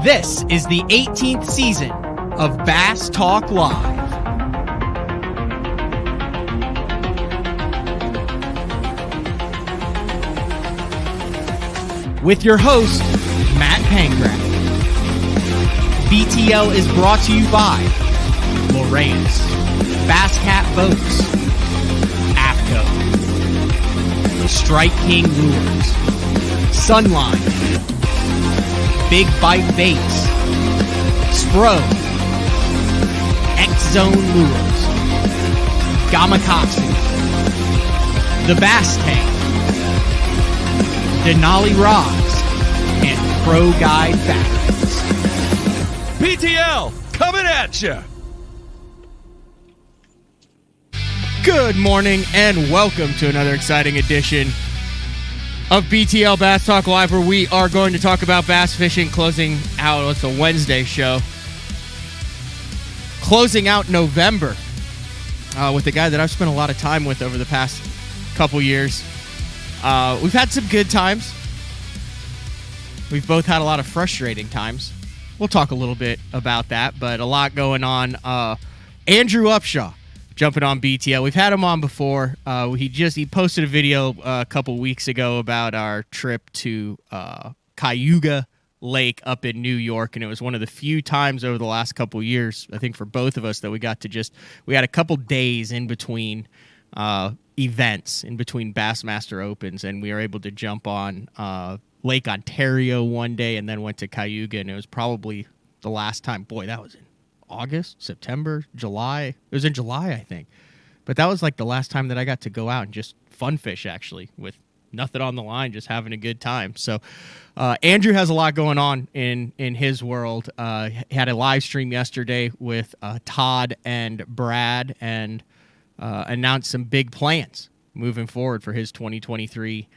This is the 18th season of Bass Talk Live. With your host, Matt Pangrath. BTL is brought to you by Moraeus, Bass Cat Boats, AFCO, Strike King Lures, Sunline, Big Bite Baits, Spro, X-Zone Lures, Gamakatsu, The Bass Tank, Denali Rods, and Pro Guide Batteries. BTL, coming at you! Good morning and welcome to another exciting edition of BTL Bass Talk Live, where we are going to talk about bass fishing, closing out, it's a Wednesday show, closing out November with a guy that I've spent a lot of time with over the past couple years. We've had some good times. We've both had a lot of frustrating times. We'll talk a little bit about that, but a lot going on. Andrew Upshaw jumping on BTL. We've had him on before. He posted a video a couple weeks ago about our trip to Cayuga Lake up in New York, and it was one of the few times over the last couple years, I think for both of us, that we had a couple days in between events, in between Bassmaster Opens, and we were able to jump on Lake Ontario one day and then went to Cayuga, and it was probably the last time. Boy, that was in August, September, July. It was in July, I think. But that was like the last time that I got to go out and just fun fish, actually, with nothing on the line, just having a good time. So Andrew has a lot going on in his world. He had a live stream yesterday with Todd and Brad and announced some big plans moving forward for his 2023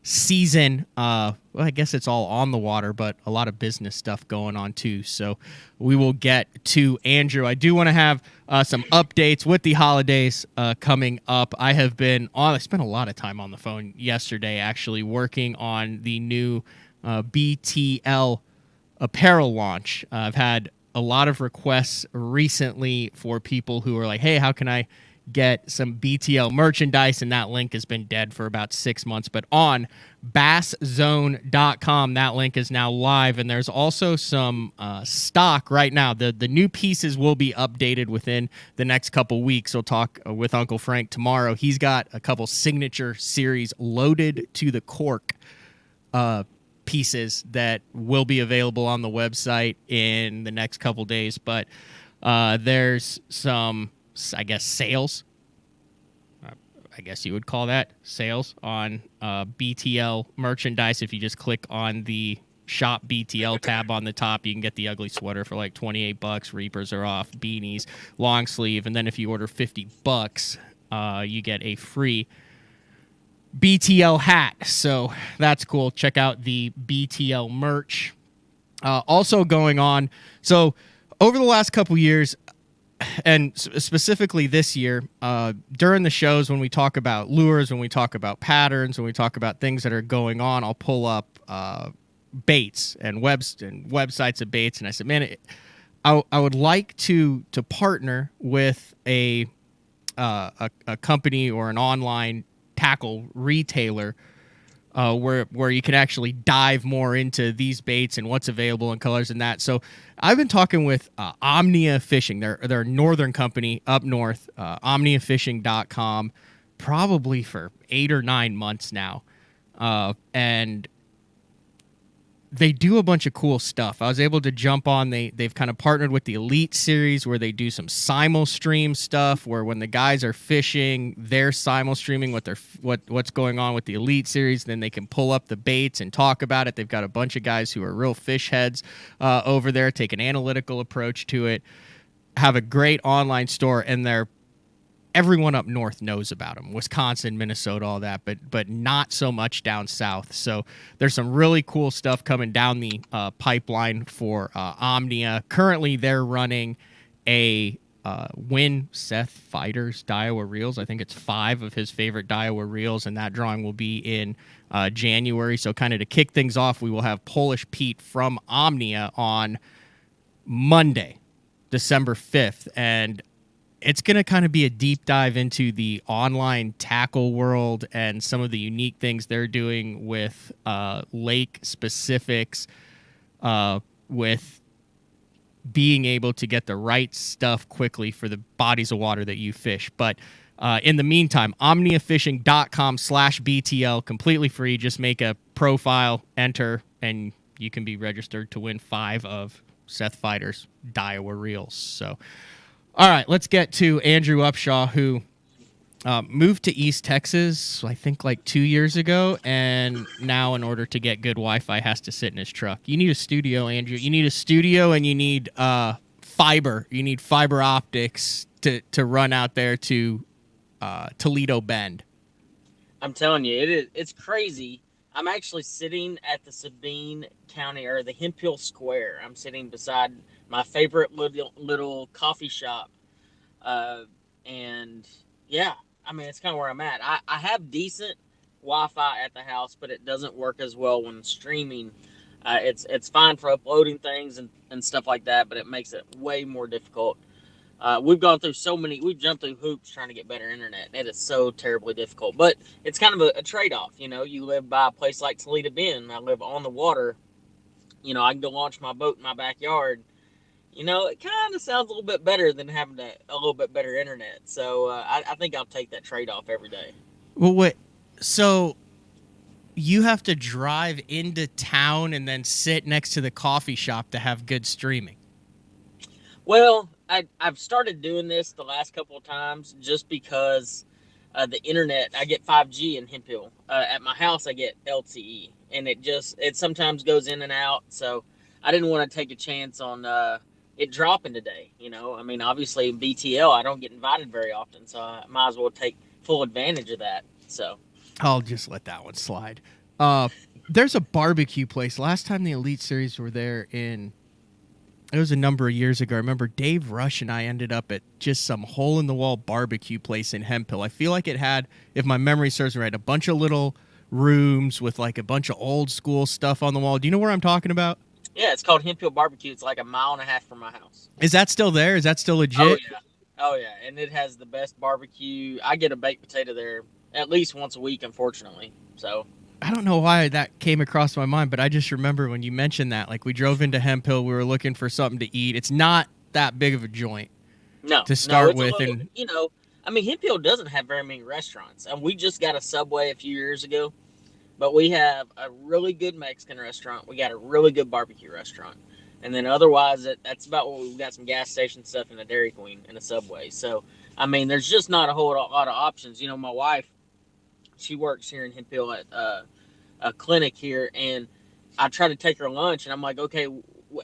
season. Well, I guess it's all on the water, but a lot of business stuff going on too. So we will get to Andrew. I do want to have some updates with the holidays coming up. I spent a lot of time on the phone yesterday, actually working on the new BTL apparel launch. I've had a lot of requests recently for people who are like, hey, how can I get some BTL merchandise? And that link has been dead for about 6 months, but on basszone.com, that link is now live, and there's also some stock right now. The new pieces will be updated within the next couple weeks. We'll talk with Uncle Frank tomorrow. He's got a couple signature series loaded to the cork pieces that will be available on the website in the next couple days, but there's some, I guess, sales. I guess you would call that sales on BTL merchandise. If you just click on the Shop BTL tab on the top, you can get the ugly sweater for like $28. Reapers are off, beanies, long sleeve, and then if you order $50, you get a free BTL hat. So that's cool. Check out the BTL merch. Also going on, so over the last couple years, and specifically this year, during the shows, when we talk about lures, when we talk about patterns, when we talk about things that are going on, I'll pull up baits and websites of baits, and I said, man, I would like to partner with a company or an online tackle retailer where you can actually dive more into these baits and what's available in colors and that. So I've been talking with Omnia Fishing. They're a northern company up north, omniafishing.com, probably for 8 or 9 months now. And they do a bunch of cool stuff. I was able to jump on. They've kind of partnered with the Elite Series, where they do some simul stream stuff, where when the guys are fishing, they're simul streaming what's going on with the Elite Series. Then they can pull up the baits and talk about it. They've got a bunch of guys who are real fish heads over there, take an analytical approach to it, have a great online store, and everyone up north knows about them. Wisconsin, Minnesota, all that, but not so much down south. So there's some really cool stuff coming down the pipeline for Omnia. Currently, they're running a win Seth Feider's Daiwa reels. I think it's 5 of his favorite Daiwa reels, and that drawing will be in January. So kind of to kick things off, we will have Polish Pete from Omnia on Monday, December 5th. And it's going to kind of be a deep dive into the online tackle world and some of the unique things they're doing with lake specifics, with being able to get the right stuff quickly for the bodies of water that you fish. But in the meantime, omniafishing.com/BTL, completely free. Just make a profile, enter, and you can be registered to win 5 of Seth Feider's Daiwa reels. So, all right, let's get to Andrew Upshaw, who moved to East Texas, I think like 2 years ago, and now in order to get good Wi-Fi has to sit in his truck. You need a studio, Andrew. You need a studio, and you need fiber. You need fiber optics to run out there to Toledo Bend. I'm telling you, it's crazy. I'm actually sitting at the Sabine County, or the Hemp Hill Square. I'm sitting beside my favorite little coffee shop. And yeah, I mean, it's kind of where I'm at. I have decent Wi-Fi at the house, but it doesn't work as well when streaming. It's fine for uploading things and stuff like that, but it makes it way more difficult. We've jumped through hoops trying to get better internet. It is so terribly difficult, but it's kind of a trade-off. You know, you live by a place like Toledo Bend. I live on the water. You know, I can go launch my boat in my backyard. You know, it kind of sounds a little bit better than having a little bit better internet. So I think I'll take that trade-off every day. Well, wait. So you have to drive into town and then sit next to the coffee shop to have good streaming? Well, I've started doing this the last couple of times just because the internet, I get 5G in Hemp Hill. At my house, I get LTE, and it sometimes goes in and out. So I didn't want to take a chance on it dropping today. You know, I mean, obviously BTL, I don't get invited very often, so I might as well take full advantage of that. So I'll just let that one slide. There's a barbecue place. Last time the Elite Series were there it was a number of years ago. I remember Dave Rush and I ended up at just some hole-in-the-wall barbecue place in Hemp Hill. I feel like it had, if my memory serves me right, a bunch of little rooms with like a bunch of old-school stuff on the wall. Do you know where I'm talking about? yeah, it's called Hemp Hill Barbecue. It's like 1.5 miles from my house. Is that still there? Is that still legit? Oh yeah, and it has the best barbecue. I get a baked potato there at least once a week, unfortunately. So I don't know why that came across my mind, but I just remember when you mentioned that. Like, we drove into Hemp Hill, we were looking for something to eat. It's not that big of a joint to start with. And you know, I mean, Hemp Hill doesn't have very many restaurants, and we just got a Subway a few years ago. But we have a really good Mexican restaurant. We got a really good barbecue restaurant. And then otherwise, that's about what we've got. Some gas station stuff and a Dairy Queen and a Subway. So, I mean, there's just not a whole lot of options. You know, my wife, she works here in Hemp Hill at a clinic here. And I try to take her lunch. And I'm like, okay,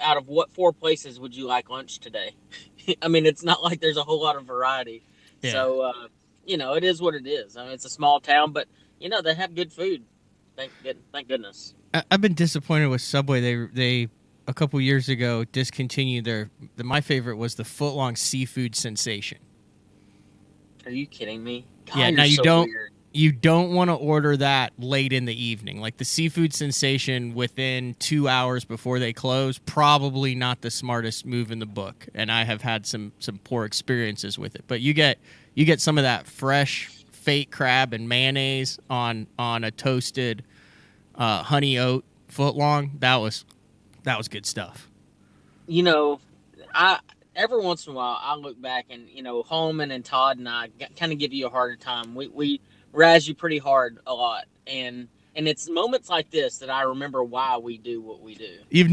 out of what 4 places would you like lunch today? I mean, it's not like there's a whole lot of variety. Yeah. So, you know, it is what it is. I mean, it's a small town, but, you know, they have good food. Thank goodness. I've been disappointed with Subway. They a couple years ago discontinued my favorite was the footlong seafood sensation. Are you kidding me? God, yeah, now weird. You don't want to order that late in the evening. Like the seafood sensation within 2 hours before they close, probably not the smartest move in the book. And I have had some poor experiences with it. But you get some of that fresh fake crab and mayonnaise on a toasted honey oat footlong. That was good stuff. You know, every once in a while I look back and, you know, Holman and Todd and I kind of give you a harder time. We razz you pretty hard a lot, and it's moments like this that I remember why we do what we do. You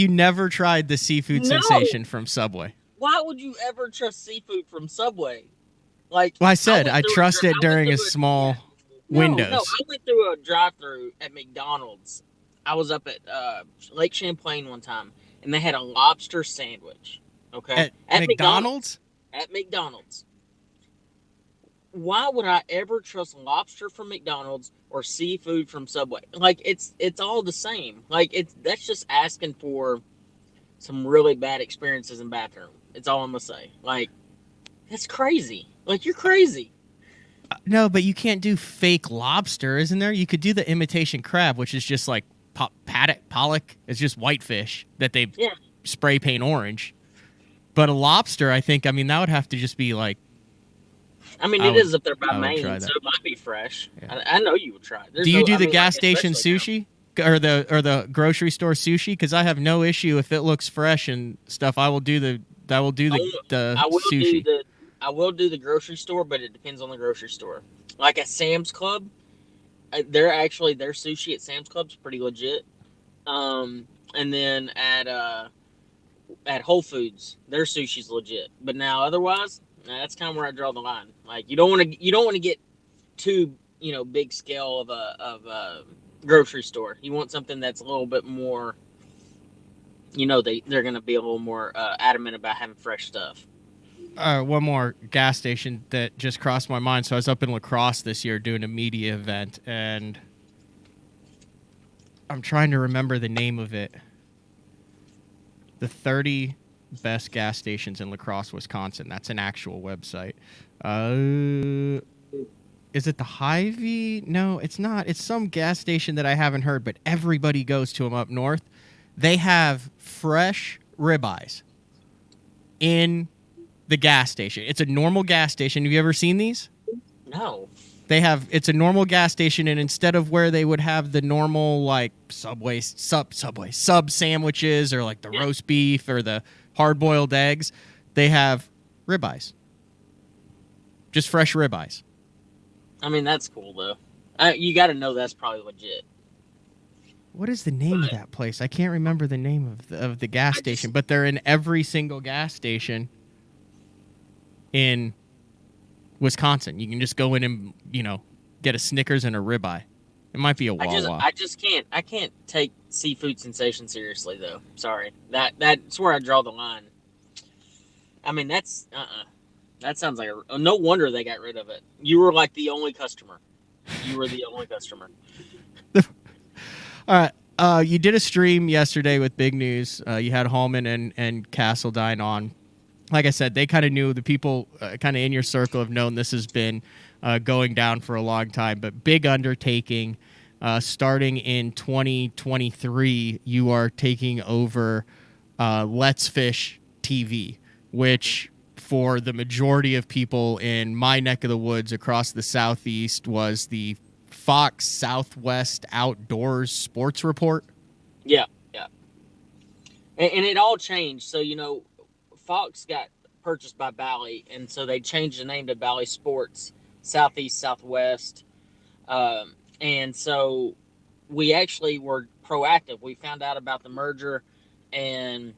never tried the seafood sensation from Subway. Why would you ever trust seafood from Subway? Like, well, I said I trust it during a small windows. No, I went through a drive-through at McDonald's. I was up at Lake Champlain one time, and they had a lobster sandwich. Okay, at McDonald's. At McDonald's. Why would I ever trust lobster from McDonald's or seafood from Subway? Like, it's all the same. Like, that's just asking for some really bad experiences in bathroom. It's all I'm gonna say. Like, That's crazy. Like, you're crazy. No, but you can't do fake lobster, isn't there? You could do the imitation crab, which is just like pollock. It's just whitefish that they Yeah. spray paint orange. But a lobster, I think, I mean, that would have to just be like. I mean, I it would- is up there by I would Maine, try so that. it might be fresh. Yeah. I know you would try it. There's Do you do I the mean, gas like, station especially now. sushi or the grocery store sushi? Because I have no issue if it looks fresh and stuff. I will do the I will do sushi. the grocery store, but it depends on the grocery store. Like at Sam's Club, their sushi at Sam's Club's pretty legit. And then at Whole Foods, their sushi's legit. But now otherwise, that's kind of where I draw the line. Like you don't want to get too big scale of a grocery store. You want something that's a little bit more. They're going to be a little more adamant about having fresh stuff. One more gas station that just crossed my mind. So I was up in La Crosse this year doing a media event, and I'm trying to remember the name of it. The 30 best gas stations in La Crosse, Wisconsin. That's an actual website. Is it the Hy-Vee? No, it's not. It's some gas station that I haven't heard, but everybody goes to them up north. They have fresh ribeyes in the gas station. It's a normal gas station. Have you ever seen these? No. It's a normal gas station, and instead of where they would have the normal like Subway sub sandwiches or like the roast beef or the hard-boiled eggs, they have ribeyes. Just fresh ribeyes. I mean, that's cool though. You got to know that's probably legit. What is the name of that place? I can't remember the name of the gas station, but they're in every single gas station in Wisconsin. You can just go in and, get a Snickers and a ribeye. It might be a Wawa. I can't take seafood sensation seriously though. Sorry. That's where I draw the line. I mean, that's that sounds like no wonder they got rid of it. You were like the only customer. You were the only customer. All right. You did a stream yesterday with Big News. You had Hallman and Castledine on. Like I said, they kind of knew, the people kind of in your circle have known this has been going down for a long time. But big undertaking. Starting in 2023, you are taking over Let's Fish TV, which for the majority of people in my neck of the woods across the Southeast was the Fox Southwest Outdoors Sports Report. Yeah. And it all changed. So, Fox got purchased by Bally, and so they changed the name to Bally Sports Southeast Southwest. And so we actually were proactive. We found out about the merger, and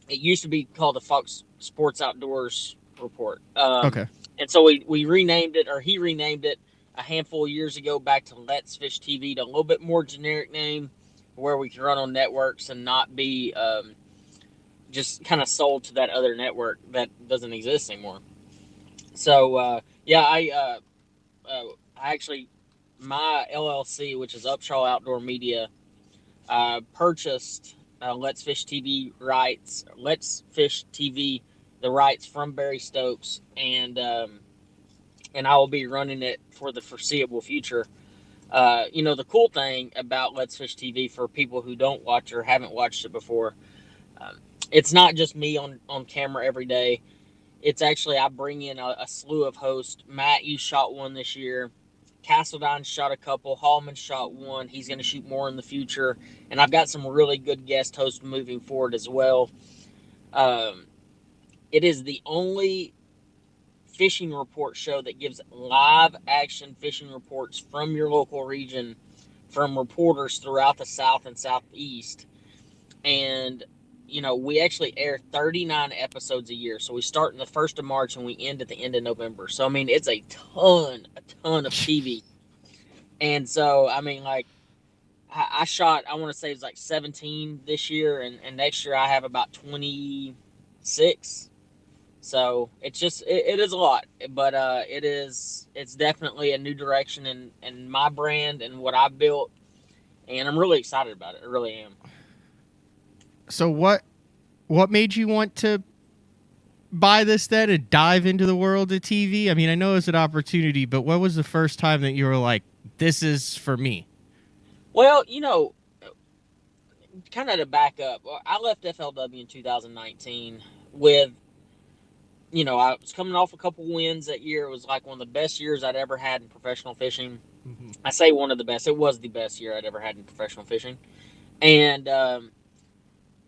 it used to be called the Fox Sports Outdoors Report. Okay. And so we renamed it, or he renamed it a handful of years ago back to Let's Fish TV, to a little bit more generic name where we can run on networks and not be just kind of sold to that other network that doesn't exist anymore. So, I actually, my LLC, which is Upshaw Outdoor Media, purchased Let's Fish TV, the rights from Barry Stokes, and I will be running it for the foreseeable future. The cool thing about Let's Fish TV, for people who don't watch or haven't watched it before, it's not just me on camera every day. It's actually, I bring in a slew of hosts. Matt, you shot one this year. Castledine shot a couple. Hallman shot one. He's going to shoot more in the future. And I've got some really good guest hosts moving forward as well. It is the only fishing report show that gives live action fishing reports from your local region, from reporters throughout the South and Southeast. And we actually air 39 episodes a year. So we start in the 1st of March and we end at the end of November. So, I mean, it's a ton of TV. And so, I mean, like, I shot, I want to say it's like 17 this year. And next year I have about 26. So it's just, it is a lot. But it's definitely a new direction in my brand and what I've built. And I'm really excited about it. I really am. So what made you want to buy this then and dive into the world of TV? I mean, I know it's an opportunity, but when was the first time that you were like, this is for me? Well, kind of to back up, I left FLW in 2019 with, I was coming off a couple wins that year. It was like one of the best years I'd ever had in professional fishing. Mm-hmm. I say one of the best. It was the best year I'd ever had in professional fishing. And,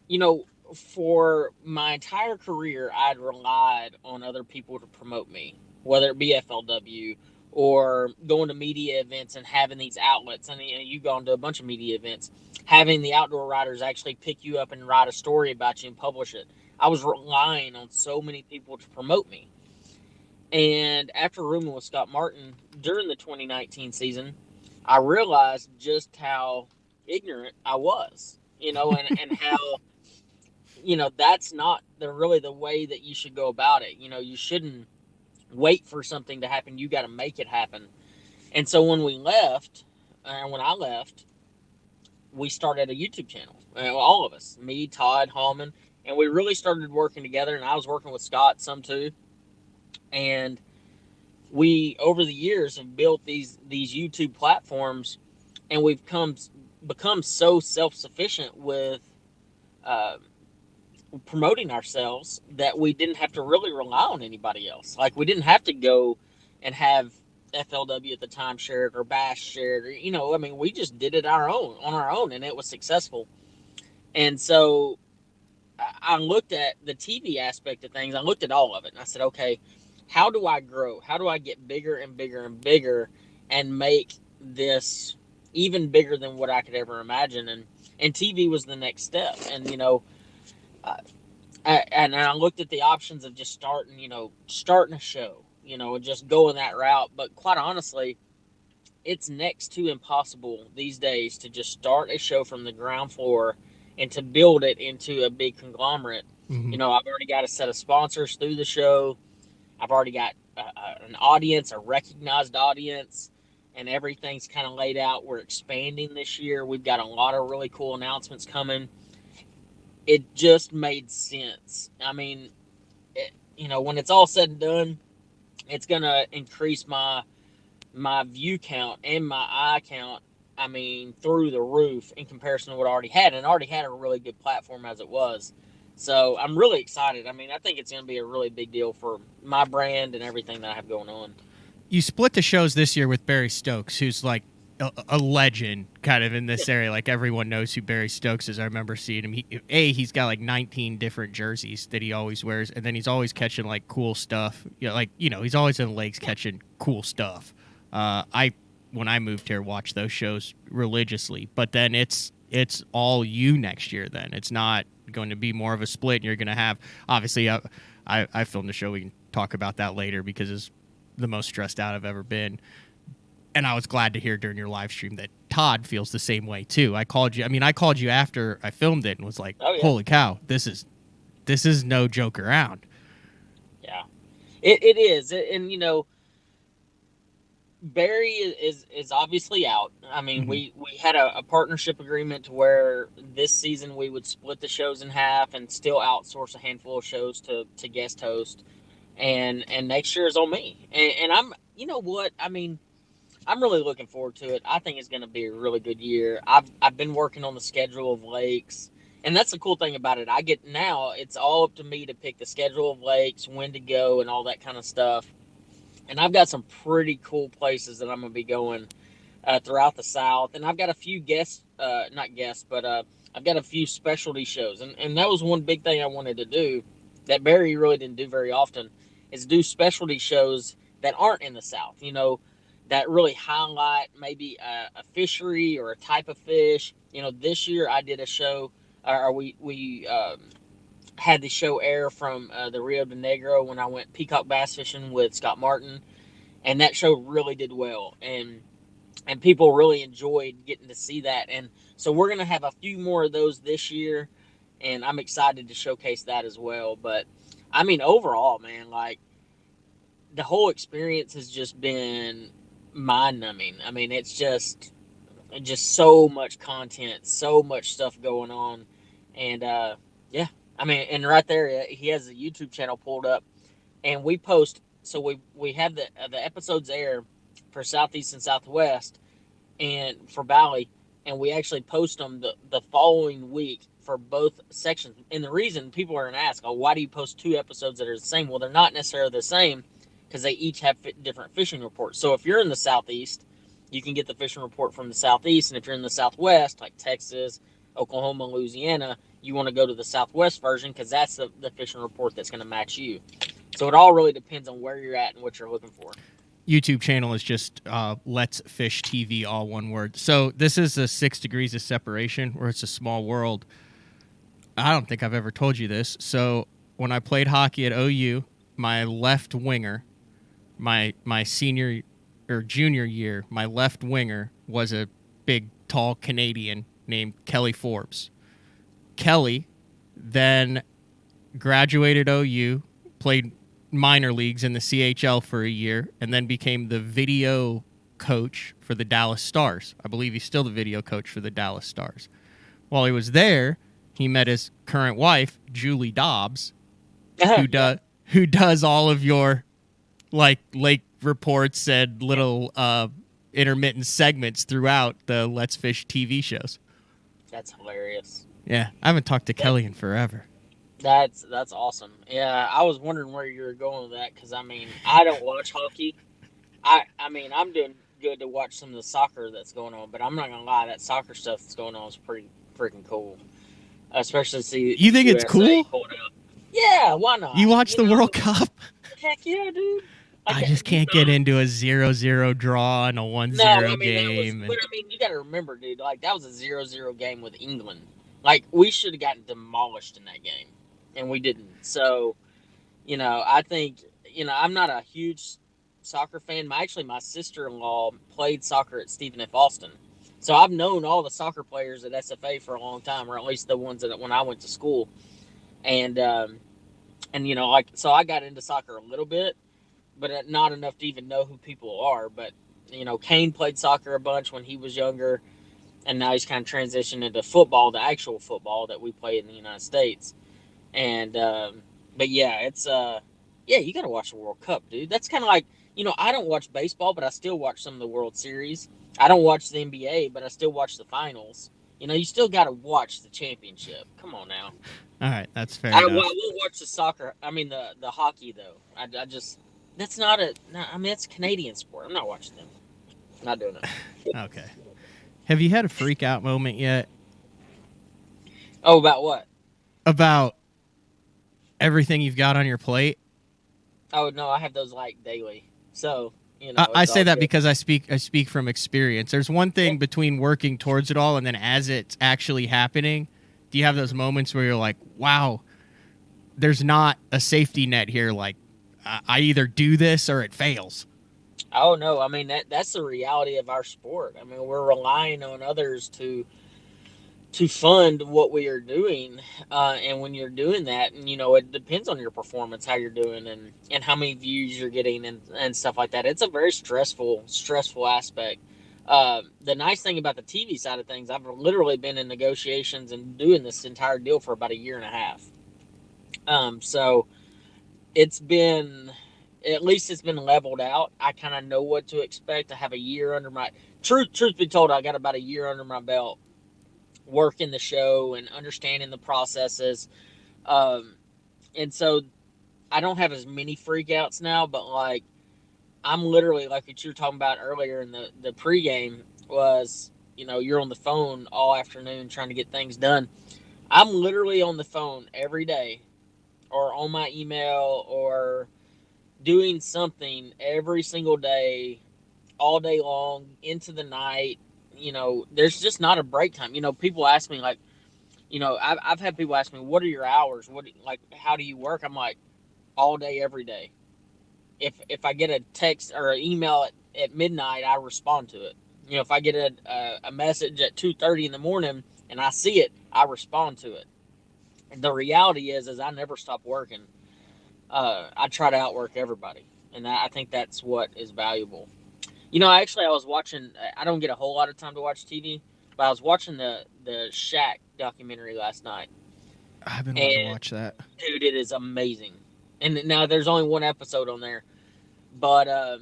you know, for my entire career, I'd relied on other people to promote me, whether it be FLW or going to media events and having these outlets. And you've gone to a bunch of media events, having the outdoor writers actually pick you up and write a story about you and publish it. I was relying on so many people to promote me. And after rooming with Scott Martin during the 2019 season, I realized just how ignorant I was, and how, that's not really the way that you should go about it. You shouldn't wait for something to happen. You got to make it happen. And so when I left, we started a YouTube channel. All of us, me, Todd, Hallman, and we really started working together. And I was working with Scott some too. And we, over the years, have built these YouTube platforms, and we've become so self-sufficient with uh, promoting ourselves that we didn't have to really rely on anybody else. Like, we didn't have to go and have FLW at the time shared or Bass shared, or we just did it on our own, and it was successful. And so I looked at the TV aspect of things. I looked at all of it, and I said, okay, how do I grow? How do I get bigger and bigger and bigger and make this even bigger than what I could ever imagine? And TV was the next step. And I looked at the options of just starting a show, and just going that route. But quite honestly, it's next to impossible these days to just start a show from the ground floor and to build it into a big conglomerate. Mm-hmm. I've already got a set of sponsors through the show. I've already got an audience, a recognized audience, and everything's kind of laid out. We're expanding this year. We've got a lot of really cool announcements coming. It just made sense. I mean, when it's all said and done, it's going to increase my view count and my eye count, through the roof in comparison to what I already had. And I already had a really good platform as it was. So I'm really excited. I think it's going to be a really big deal for my brand and everything that I have going on. You split the shows this year with Barry Stokes, who's like a legend kind of in this area. Like, everyone knows who Barry Stokes is. I remember seeing him. He's got like 19 different jerseys that he always wears, and then he's always catching like cool stuff. He's always in the lakes catching cool stuff. When I moved here, watched those shows religiously, but then it's all you next year. Then it's not going to be more of a split, and you're going to have, obviously, I filmed the show. We can talk about that later because it's the most stressed out I've ever been. And I was glad to hear during your live stream that Todd feels the same way too. I called you after I filmed it and was like, oh, yeah. Holy cow, this is no joke around. Yeah, it is. And Barry is obviously out. Mm-hmm. We had a partnership agreement to where this season we would split the shows in half and still outsource a handful of shows to guest host. And next year is on me. And I'm, I'm really looking forward to it. I think it's going to be a really good year. I've been working on the schedule of lakes, and that's the cool thing about it. It's all up to me to pick the schedule of lakes, when to go, and all that kind of stuff. And I've got some pretty cool places that I'm going to be going throughout the South. And I've got a few I've got a few specialty shows. And that was one big thing I wanted to do that Barry really didn't do very often, is do specialty shows that aren't in the South, that really highlight maybe a fishery or a type of fish. This year I did a show, or we had the show air from the Rio de Negro when I went peacock bass fishing with Scott Martin, and that show really did well, and people really enjoyed getting to see that. And so we're gonna have a few more of those this year, and I'm excited to showcase that as well. But overall, man, like, the whole experience has just been mind-numbing. It's just so much content, so much stuff going on, and yeah, I mean, and right there, he has a YouTube channel pulled up, and we post. So we have the episodes air for Southeast and Southwest, and for Valley, and we actually post them the following week for both sections. And the reason people are going to ask, oh, why do you post two episodes that are the same? Well, they're not necessarily the same because they each have different fishing reports. So if you're in the Southeast, you can get the fishing report from the Southeast, and if you're in the Southwest, like Texas, Oklahoma, Louisiana, you want to go to the Southwest version because that's the fishing report that's going to match you. So it all really depends on where you're at and what you're looking for. YouTube channel is just Let's Fish TV, all one word. So this is a 6 degrees of separation where it's a small world. I don't think I've ever told you this. So when I played hockey at OU, my left winger, my senior or junior year, my left winger was a big, tall Canadian named Kelly Forbes. Kelly then graduated OU, played minor leagues in the CHL for a year, and then became the video coach for the Dallas Stars. I believe he's still the video coach for the Dallas Stars. While he was there, he met his current wife, Julie Dobbs, who does all of your like lake reports and little intermittent segments throughout the Let's Fish TV shows. That's hilarious. Yeah, I haven't talked to Kelly in forever. That's awesome. Yeah, I was wondering where you were going with that because I mean I don't watch hockey. I mean I'm doing good to watch some of the soccer that's going on, but I'm not gonna lie, that soccer stuff that's going on is pretty freaking cool. Especially see. You think it's cool? Yeah, why not? You watch the World Cup? Heck yeah, dude. I just can't get into a 0-0 draw and a 1-0 game. But I mean, you got to remember, dude. Like that was a 0-0 game with England. Like we should have gotten demolished in that game, and we didn't. So, I think I'm not a huge soccer fan. My sister-in-law played soccer at Stephen F. Austin, so I've known all the soccer players at SFA for a long time, or at least the ones that when I went to school, and so I got into soccer a little bit, but not enough to even know who people are. But Kane played soccer a bunch when he was younger, and now he's kind of transitioned into football, the actual football that we play in the United States. And but yeah, it's you got to watch the World Cup, dude. That's kind of like I don't watch baseball, but I still watch some of the World Series. I don't watch the NBA, but I still watch the finals. You still got to watch the championship. Come on now. All right, that's fair enough. I will watch the soccer. I mean the hockey though. I just that's not a. I mean it's a Canadian sport. I'm not watching them. I'm not doing it. Okay. Have you had a freak out moment yet? Oh, about what? About everything you've got on your plate? Oh no, I have those like daily. So I say that because I speak from experience. There's one thing between working towards it all and then as it's actually happening. Do you have those moments where you're like, wow, there's not a safety net here? Like, I either do this or it fails. Oh no, I mean that's the reality of our sport. I mean we're relying on others to fund what we are doing, and when you're doing that, and it depends on your performance, how you're doing, and how many views you're getting, and stuff like that. It's a very stressful aspect. The nice thing about the TV side of things, I've literally been in negotiations and doing this entire deal for about a year and a half. So it's been. At least it's been leveled out. I kind of know what to expect. I have a year under my truth be told, I got about a year under my belt working the show and understanding the processes. And so I don't have as many freakouts now, but like I'm literally like what you were talking about earlier in the pregame was, you're on the phone all afternoon trying to get things done. I'm literally on the phone every day or on my email or doing something every single day, all day long, into the night. There's just not a break time. People ask me like, I've had people ask me, what are your hours? How do you work? I'm like, all day, every day. If I get a text or an email at midnight, I respond to it. If I get a message at 2:30 in the morning and I see it, I respond to it. And the reality is I never stop working. I try to outwork everybody, and I think that's what is valuable. Actually, I was watching. I don't get a whole lot of time to watch TV, but I was watching the Shaq documentary last night, I've been wanting to watch that. Dude, it is amazing. And now there's only one episode on there, but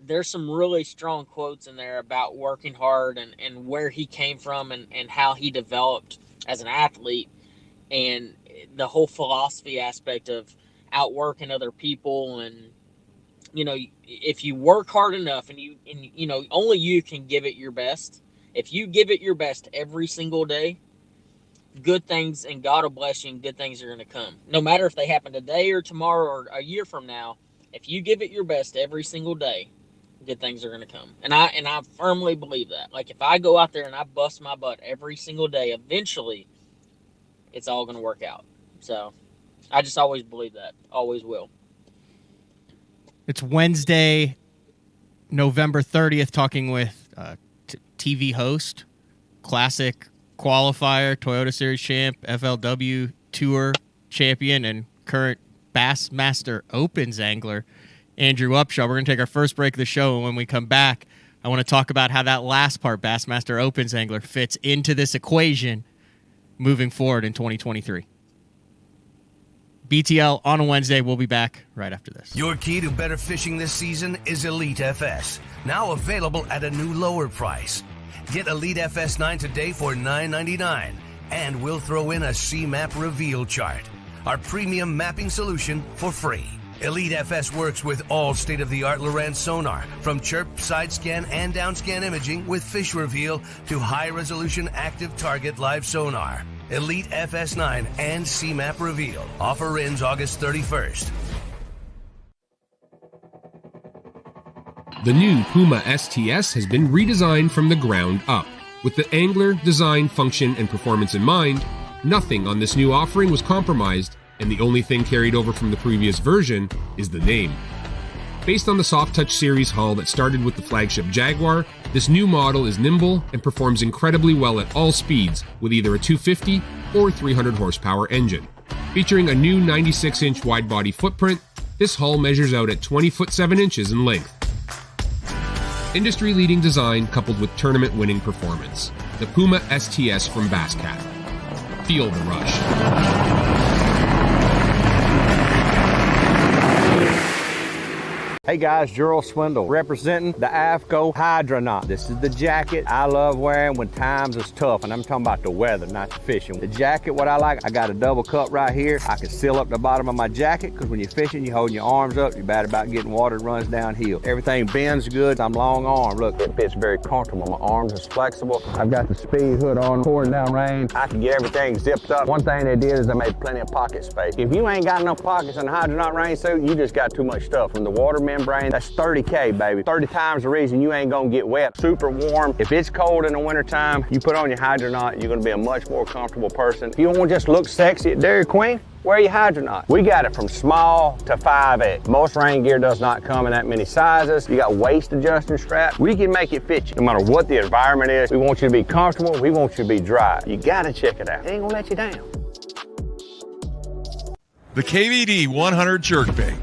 there's some really strong quotes in there about working hard and where he came from and how he developed as an athlete, and the whole philosophy aspect of outworking other people. And if you work hard enough and only you can give it your best. If you give it your best every single day, good things, and God will bless you, and good things are going to come. No matter if they happen today or tomorrow or a year from now, if you give it your best every single day, good things are going to come. And I firmly believe that. Like, if I go out there and I bust my butt every single day, eventually it's all going to work out. So I just always believe that. Always will. It's Wednesday, November 30th, talking with TV host, classic qualifier, Toyota Series champ, FLW Tour champion, and current Bassmaster Opens angler, Andrew Upshaw. We're going to take our first break of the show, and when we come back, I want to talk about how that last part, Bassmaster Opens angler, fits into this equation moving forward in 2023. BTL on a Wednesday. We'll be back right after this. Your key to better fishing this season is Elite FS, now available at a new lower price. Get Elite FS9 today for $9.99, and we'll throw in a C-Map reveal chart, our premium mapping solution, for free. Elite FS works with all state-of-the-art Lowrance sonar, from chirp, side scan, and down scan imaging with fish reveal to high-resolution active target live sonar. Elite FS9 and C-Map reveal. Offer ends August 31st. The new Puma STS has been redesigned from the ground up. With the angler, design, function, and performance in mind, nothing on this new offering was compromised, and the only thing carried over from the previous version is the name. Based on the Soft Touch series hull that started with the flagship Jaguar, this new model is nimble and performs incredibly well at all speeds with either a 250 or 300 horsepower engine. Featuring a new 96-inch wide-body footprint, this hull measures out at 20 foot 7 inches in length. Industry-leading design coupled with tournament-winning performance. The Puma STS from Basscat. Feel the rush. Hey guys, Gerald Swindle representing the AFCO Hydronaut. This is the jacket I love wearing when times is tough, and I'm talking about the weather, not the fishing. The jacket, what I like, I got a double cup right here. I can seal up the bottom of my jacket because when you're fishing, you're holding your arms up. You're bad about getting water that runs downhill. Everything bends good. I'm long arm. Look, it fits very comfortable. My arms is flexible. I've got the speed hood on, pouring down rain. I can get everything zipped up. One thing they did is they made plenty of pocket space. If you ain't got enough pockets in the Hydronaut rain suit, you just got too much stuff. From the water membrane, that's 30K, baby. 30 times the reason you ain't gonna get wet. Super warm. If it's cold in the wintertime, you put on your Hydronaut, you're gonna be a much more comfortable person. If you don't just look sexy at Dairy Queen, wear your Hydronaut. We got it from small to 5X. Most rain gear does not come in that many sizes. You got waist adjusting straps. We can make it fit you. No matter what the environment is, we want you to be comfortable. We want you to be dry. You gotta check it out. It ain't gonna let you down. The KVD 100 jerkbait.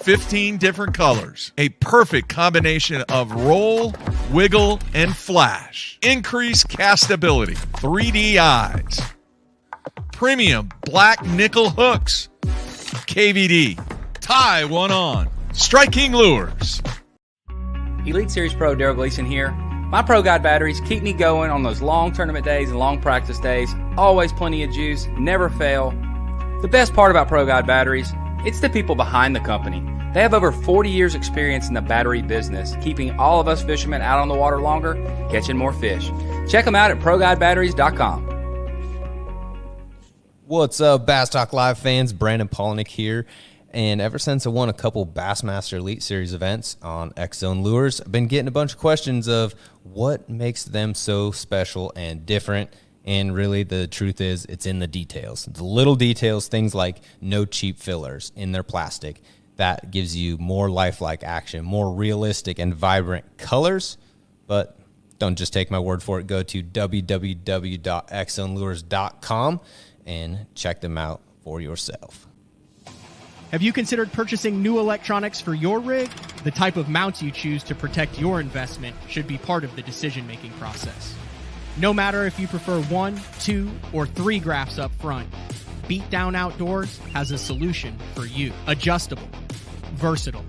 15 different colors. A perfect combination of roll, wiggle, and flash. Increased castability. 3D eyes. Premium black nickel hooks. KVD. Tie one on. Striking lures. Elite Series Pro Daryl Gleason here. My Pro Guide batteries keep me going on those long tournament days and long practice days. Always plenty of juice, never fail. The best part about Pro Guide batteries, it's the people behind the company. They have over 40 years experience in the battery business, keeping all of us fishermen out on the water longer, catching more fish. Check them out at ProGuideBatteries.com. What's up, Bass Talk Live fans? Brandon Polnick here. And ever since I won a couple Bassmaster Elite Series events on X-Zone Lures, I've been getting a bunch of questions of what makes them so special and different. And really, the truth is, it's in the details. The little details, things like no cheap fillers in their plastic. That gives you more lifelike action, more realistic and vibrant colors. But don't just take my word for it. Go to www.xzonelures.com and check them out for yourself. Have you considered purchasing new electronics for your rig? The type of mounts you choose to protect your investment should be part of the decision-making process. No matter if you prefer 1, 2, or 3 graphs up front, Beatdown Outdoors has a solution for you. Adjustable, versatile,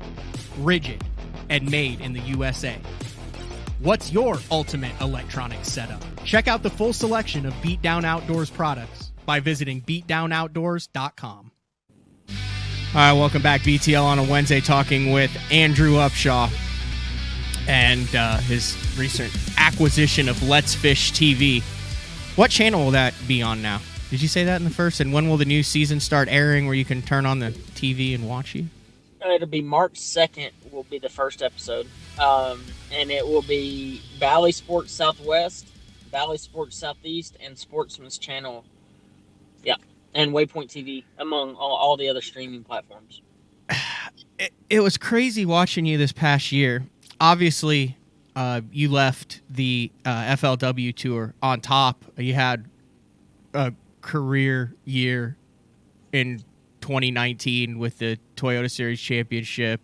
rigid, and made in the USA. What's your ultimate electronics setup? Check out the full selection of Beatdown Outdoors products by visiting beatdownoutdoors.com. All right, welcome back. BTL on a Wednesday, talking with Andrew Upshaw and his recent acquisition of Let's Fish TV. What channel will that be on now? Did you say that in the first? And when will the new season start airing where you can turn on the TV and watch you? It'll be March 2nd will be the first episode. And it will be Valley Sports Southwest, Valley Sports Southeast, and Sportsman's Channel. Yeah. And Waypoint TV, among all the other streaming platforms. It was crazy watching you this past year. Obviously, you left the FLW tour on top. You had a career year in 2019 with the Toyota Series Championship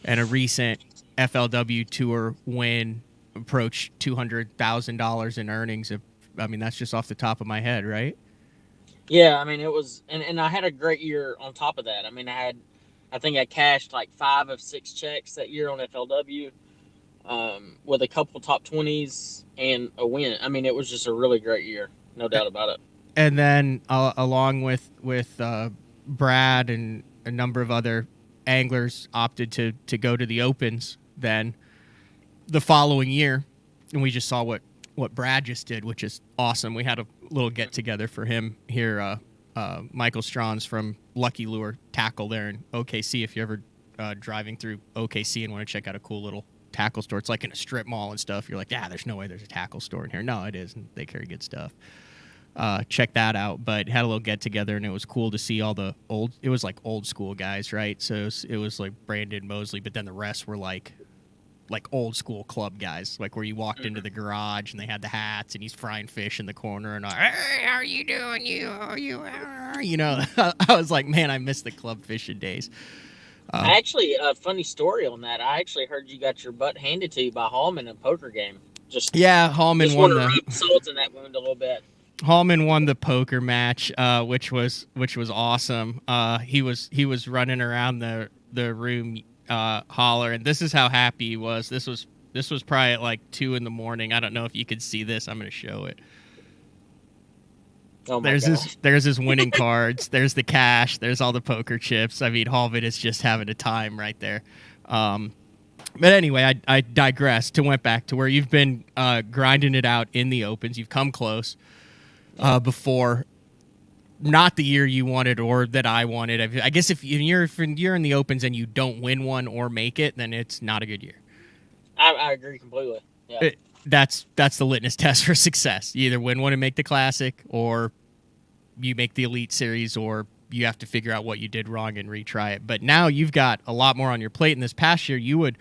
and a recent FLW tour win, approached $200,000 in earnings. I mean, that's just off the top of my head, right? Yeah, I mean, it was, and I had a great year on top of that. I mean, I think I cashed like 5 of 6 checks that year on FLW, with a couple top 20s and a win. I mean, it was just a really great year, no doubt about it. And then along with Brad and a number of other anglers opted to go to the Opens then the following year, and we just saw what Brad just did, which is awesome. We had a little get together for him here. Michael Strauns from Lucky Lure Tackle there in OKC. If you're ever driving through OKC and want to check out a cool little tackle store, it's like in a strip mall and stuff. You're like, yeah, there's no way there's a tackle store in here. No, it is, and they carry good stuff. Check that out. But had a little get together, and it was cool to see all the it was like old school guys, right? So it was like Brandon Mosley, but then the rest were like old school club guys, like where you walked into the garage and they had the hats and he's frying fish in the corner and hey, how are you doing? You know, I was like, man, I miss the club fishing days. Actually, a funny story on that. I actually heard you got your butt handed to you by Hallman in a poker game. Hallman won the salt in that wound a little bit. Hallman won the poker match, which was awesome. He was running around the room holler, and this is how happy he was. This was probably at like 2 a.m. I don't know if you could see this. I'm going to show it. Oh my there's gosh. his winning cards. There's the cash. There's all the poker chips. I mean, Hallman is just having a time right there. But anyway, I digress. Went back to where you've been grinding it out in the Opens. You've come close before. Not the year you wanted or that I wanted. I guess if you're in the Opens and you don't win one or make it, then it's not a good year. I agree completely. Yeah. That's the litmus test for success. You either win one and make the Classic, or you make the Elite Series, or you have to figure out what you did wrong and retry it. But now you've got a lot more on your plate. In this past year, you would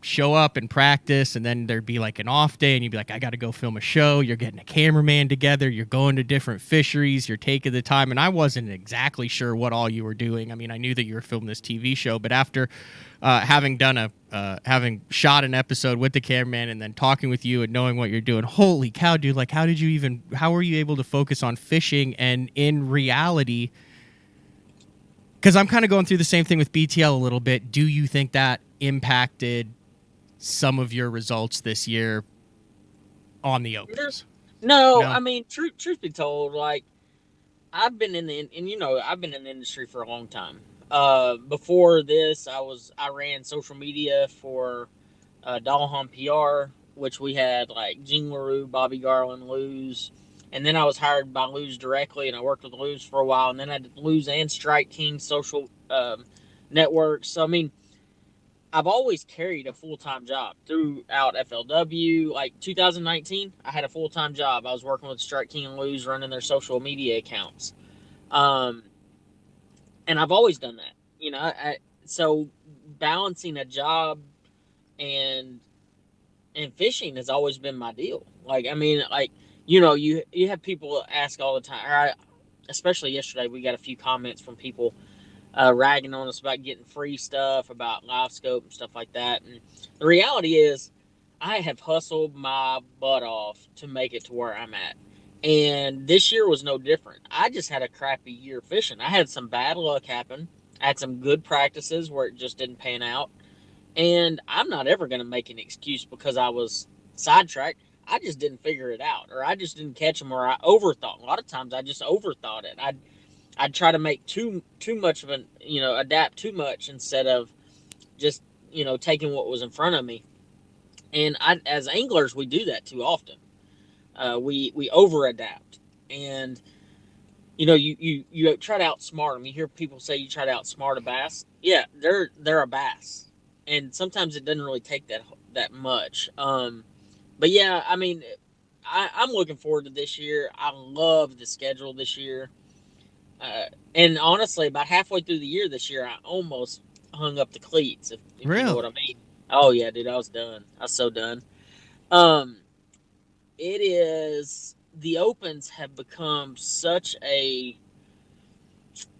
show up and practice, and then there'd be like an off day, and you'd be like, I got to go film a show. You're getting a cameraman together. You're going to different fisheries. You're taking the time. And I wasn't exactly sure what all you were doing. I mean, I knew that you were filming this TV show, but after having shot an episode with the cameraman and then talking with you and knowing what you're doing, holy cow, dude, like how were you able to focus on fishing? And in reality, because I'm kind of going through the same thing with BTL a little bit, do you think that impacted some of your results this year on the Opens? No, I mean, truth be told, like I've been in the industry for a long time. Before this, I ran social media for Dahlham PR, which we had like Gene LaRue, Bobby Garland, Luz, and then I was hired by Luz directly, and I worked with Luz for a while, and then I did Luz and Strike King social networks. So I mean, I've always carried a full-time job throughout FLW. Like 2019, I had a full-time job. I was working with Strike King and Luz, running their social media accounts. And I've always done that, you know. So balancing a job and fishing has always been my deal. Like, I mean, like, you know, you have people ask all the time, especially yesterday, we got a few comments from people ragging on us about getting free stuff, about live scope and stuff like that. And the reality is, I have hustled my butt off to make it to where I'm at. And this year was no different. I just had a crappy year fishing. I had some bad luck happen. I had some good practices where it just didn't pan out. And I'm not ever going to make an excuse because I was sidetracked. I just didn't figure it out, or I just didn't catch them, or I overthought. A lot of times I just overthought it. I'd try to make too much of an, adapt too much instead of just, taking what was in front of me. And as anglers, we do that too often. We over adapt, and you try to outsmart them. You hear people say you try to outsmart a bass. Yeah, they're a bass, and sometimes it doesn't really take that much. But yeah, I mean, I'm looking forward to this year. I love the schedule this year. And honestly, about halfway through the year this year, I almost hung up the cleats, if you know what I mean. Oh yeah, dude, I was done. I was so done. It is, the opens have become such a,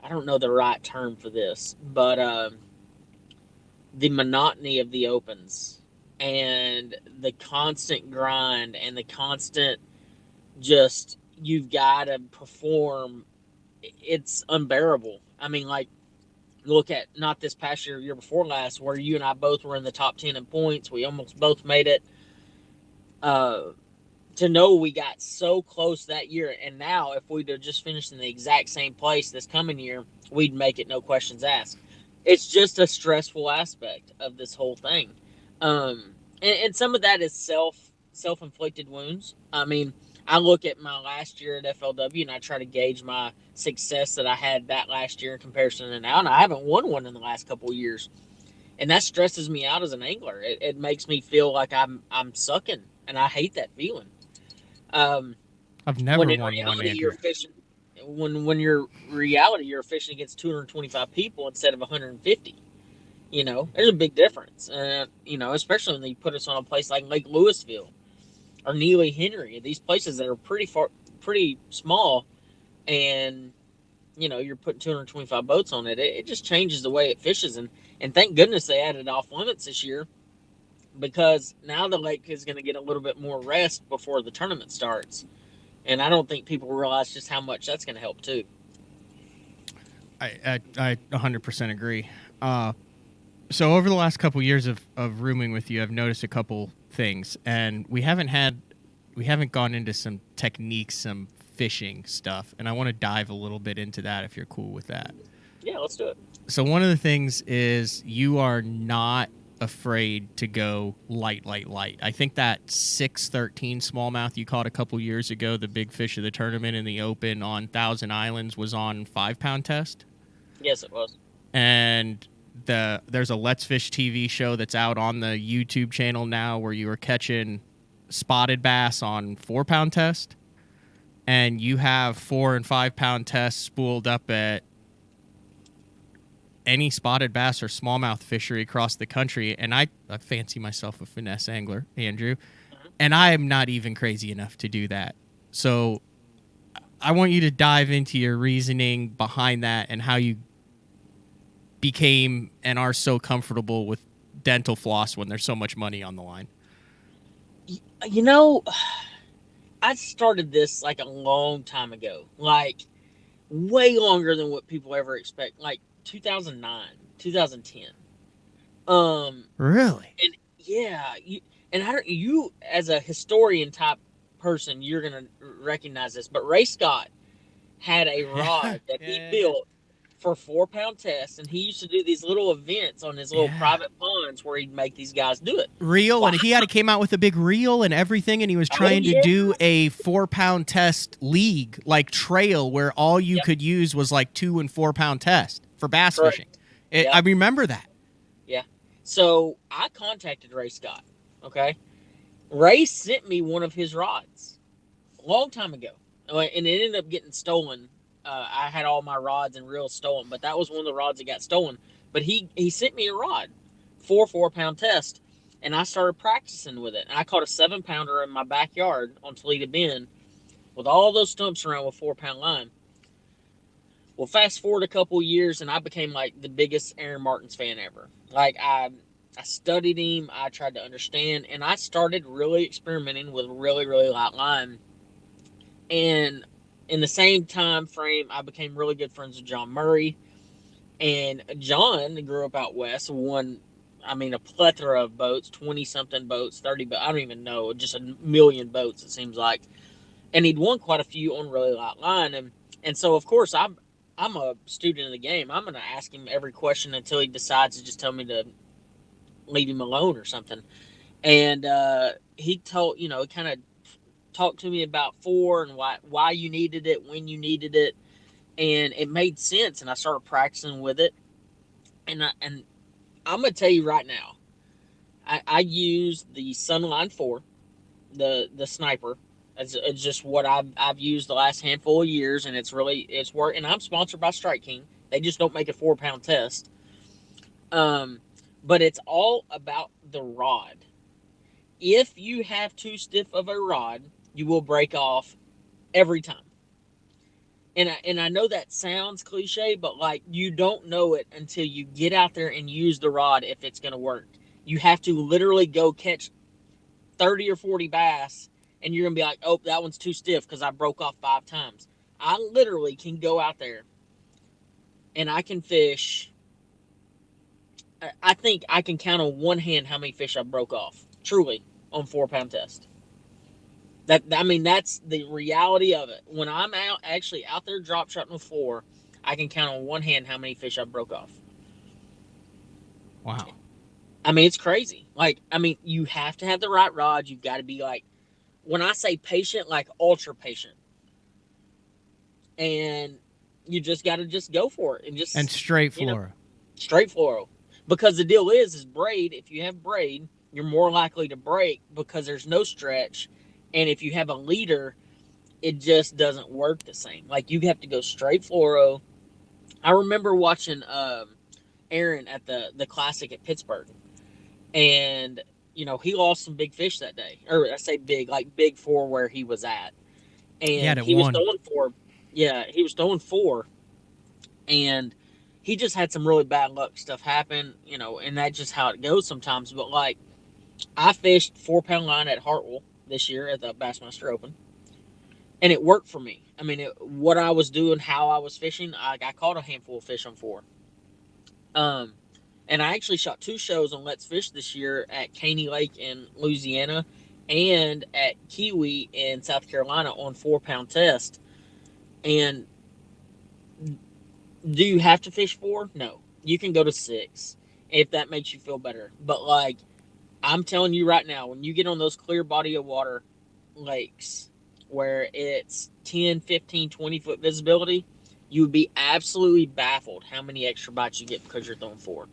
I don't know the right term for this, but the monotony of the opens and the constant grind and the constant just, you've got to perform, it's unbearable. I mean, like, look at not this past year before last, where you and I both were in the top 10 in points. We almost both made it. To know we got so close that year, and now if we'd have just finished in the exact same place this coming year, we'd make it, no questions asked. It's just a stressful aspect of this whole thing. And some of that is self-inflicted wounds. I mean, I look at my last year at FLW and I try to gauge my success that I had that last year in comparison to now, and I haven't won one in the last couple of years, and that stresses me out as an angler. It makes me feel like I'm sucking, and I hate that feeling. I've never when in won reality, one, Andrew. you're fishing. When you're reality, you're fishing against 225 people instead of 150. There's a big difference. Especially when you put us on a place like Lake Louisville or Neely Henry, these places that are pretty small, and you're putting 225 boats on it. It just changes the way it fishes, and thank goodness they added off limits this year, because now the lake is going to get a little bit more rest before the tournament starts, and I don't think people realize just how much that's going to help too. I 100% agree. So over the last couple years of rooming with you, I've noticed a couple things, and we haven't gone into some techniques, some fishing stuff, and I want to dive a little bit into that if you're cool with that. Yeah, let's do it. So one of the things is you are not afraid to go light. I think that 613 smallmouth you caught a couple years ago, the big fish of the tournament in the open on Thousand Islands, was on 5-pound test. Yes, it was. And there's a Let's Fish TV show that's out on the YouTube channel now where you were catching spotted bass on 4-pound test, and you have 4 and 5-pound tests spooled up at any spotted bass or smallmouth fishery across the country. And I fancy myself a finesse angler, Andrew, and I am not even crazy enough to do that. So I want you to dive into your reasoning behind that and how you became and are so comfortable with dental floss when there's so much money on the line. I started this like a long time ago, like way longer than what people ever expect, like 2009, 2010. Really? And yeah, you as a historian type person, you're gonna recognize this, but Ray Scott had a rod that he built for 4-pound tests, and he used to do these little events on his little private ponds where he'd make these guys do it. Reel, and he came out with a big reel and everything, and he was trying to do a 4-pound test league, like trail, where all you could use was like 2 and 4-pound test for bass fishing. I remember that. Yeah. So I contacted Ray Scott. Okay. Ray sent me one of his rods a long time ago, and it ended up getting stolen. I had all my rods and reels stolen, but that was one of the rods that got stolen. But he sent me a rod for 4-pound test, and I started practicing with it. And I caught a 7-pounder in my backyard on Toledo Bend with all those stumps around with 4-pound line. Well, fast forward a couple years, and I became like the biggest Aaron Martins fan ever. Like, I studied him. I tried to understand, and I started really experimenting with really, really light line. And in the same time frame, I became really good friends with John Murray. And John grew up out west, won, I mean, a plethora of boats, 20 something boats, 30, but I don't even know, just a million boats, it seems like. And he'd won quite a few on really light line. And so, of course, I'm a student of the game. I'm going to ask him every question until he decides to just tell me to leave him alone or something. And he told, he kind of talked to me about four and why you needed it, when you needed it, and it made sense. And I started practicing with it. And I'm gonna tell you right now, I use the Sunline 4, the sniper. It's just what I've used the last handful of years, and it's worked. And I'm sponsored by Strike King. They just don't make a 4-pound test. But it's all about the rod. If you have too stiff of a rod, you will break off every time. And I know that sounds cliche, but like you don't know it until you get out there and use the rod if it's going to work. You have to literally go catch 30 or 40 bass, and you're going to be like, oh, that one's too stiff because I broke off 5 times. I literally can go out there and I can fish. I think I can count on one hand how many fish I broke off, truly, on 4-pound test. That's the reality of it. When I'm actually out there drop shotting with 4, I can count on one hand how many fish I broke off. Wow. It's crazy. You have to have the right rod. You've got to be when I say patient, ultra patient. And you just got to just go for it and straight fluoro. Straight fluoro. Because the deal is braid. If you have braid, you're more likely to break because there's no stretch. And if you have a leader, it just doesn't work the same. You have to go straight fluoro. I remember watching Aaron at the Classic at Pittsburgh. And, he lost some big fish that day. Or I say big, big for where he was at. And he was throwing 4. Yeah, he was throwing 4. And he just had some really bad luck stuff happen, and that's just how it goes sometimes. But, I fished 4-pound line at Hartwell this year at the Bassmaster Open, and it worked for me. What I was doing, how I was fishing, I caught a handful of fish on 4. And I actually shot 2 shows on Let's Fish this year at Caney Lake in Louisiana and at Kiwi in South Carolina on 4-pound test. And do you have to fish 4? No. You can go to 6 if that makes you feel better. But, I'm telling you right now, when you get on those clear body of water lakes where it's 10, 15, 20-foot visibility, you would be absolutely baffled how many extra bites you get because you're throwing 4.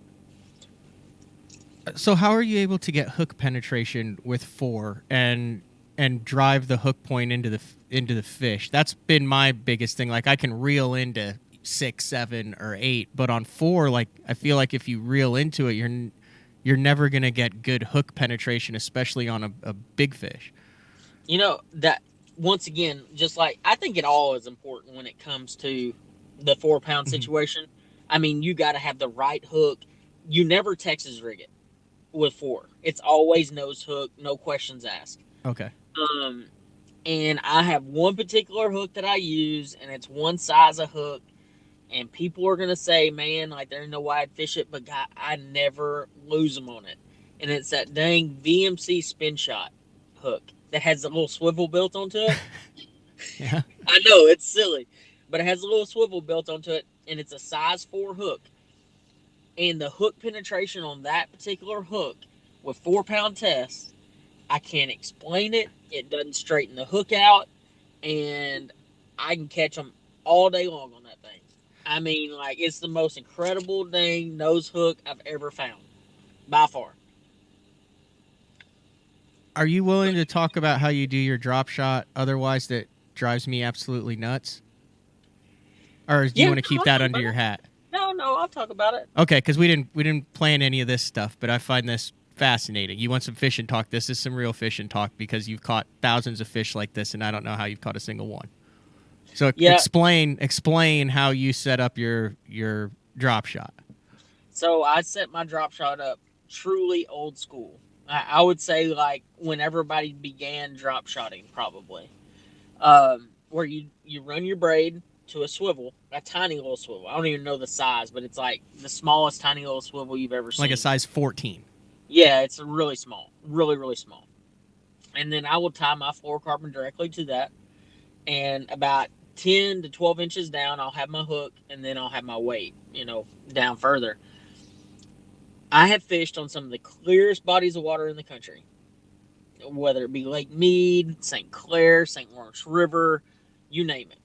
So how are you able to get hook penetration with 4 and drive the hook point into the fish? That's been my biggest thing. I can reel into 6, 7, or 8, but on 4, I feel like if you reel into it, you're never gonna get good hook penetration, especially on a big fish. That once again, just I think it all is important when it comes to the 4-pound situation. You got to have the right hook. You never Texas rig it with 4. It's always nose hook, no questions asked. Okay. And I have one particular hook that I use, and it's one size of hook. And people are going to say, man, there's no way I'd fish it, but God, I never lose them on it. And it's that dang VMC spin shot hook that has a little swivel built onto it. Yeah. I know, it's silly, but it has a little swivel built onto it, and it's a size 4 hook. And the hook penetration on that particular hook with 4-pound tests, I can't explain it. It doesn't straighten the hook out, and I can catch them all day long on that thing. It's the most incredible dang nose hook I've ever found, by far. Are you willing to talk about how you do your drop shot? Otherwise, that drives me absolutely nuts. Or do you want to keep that under your hat? No, I'll talk about it. Okay, because we didn't plan any of this stuff, but I find this fascinating. You want some fishing talk? This is some real fishing talk because you've caught thousands of fish like this, and I don't know how you've caught a single one. So explain how you set up your drop shot. So I set my drop shot up truly old school. I would say like when everybody began drop shotting, probably. Where you run your braid to a swivel, a tiny little swivel. I don't even know the size, but it's like the smallest tiny little swivel you've ever seen. Like a size 14. Yeah, it's really small, really really small. And then I will tie my fluorocarbon directly to that, and about 10 to 12 inches down, I'll have my hook, and then I'll have my weight, down further. I have fished on some of the clearest bodies of water in the country, whether it be Lake Mead, St. Clair, St. Lawrence River, you name it.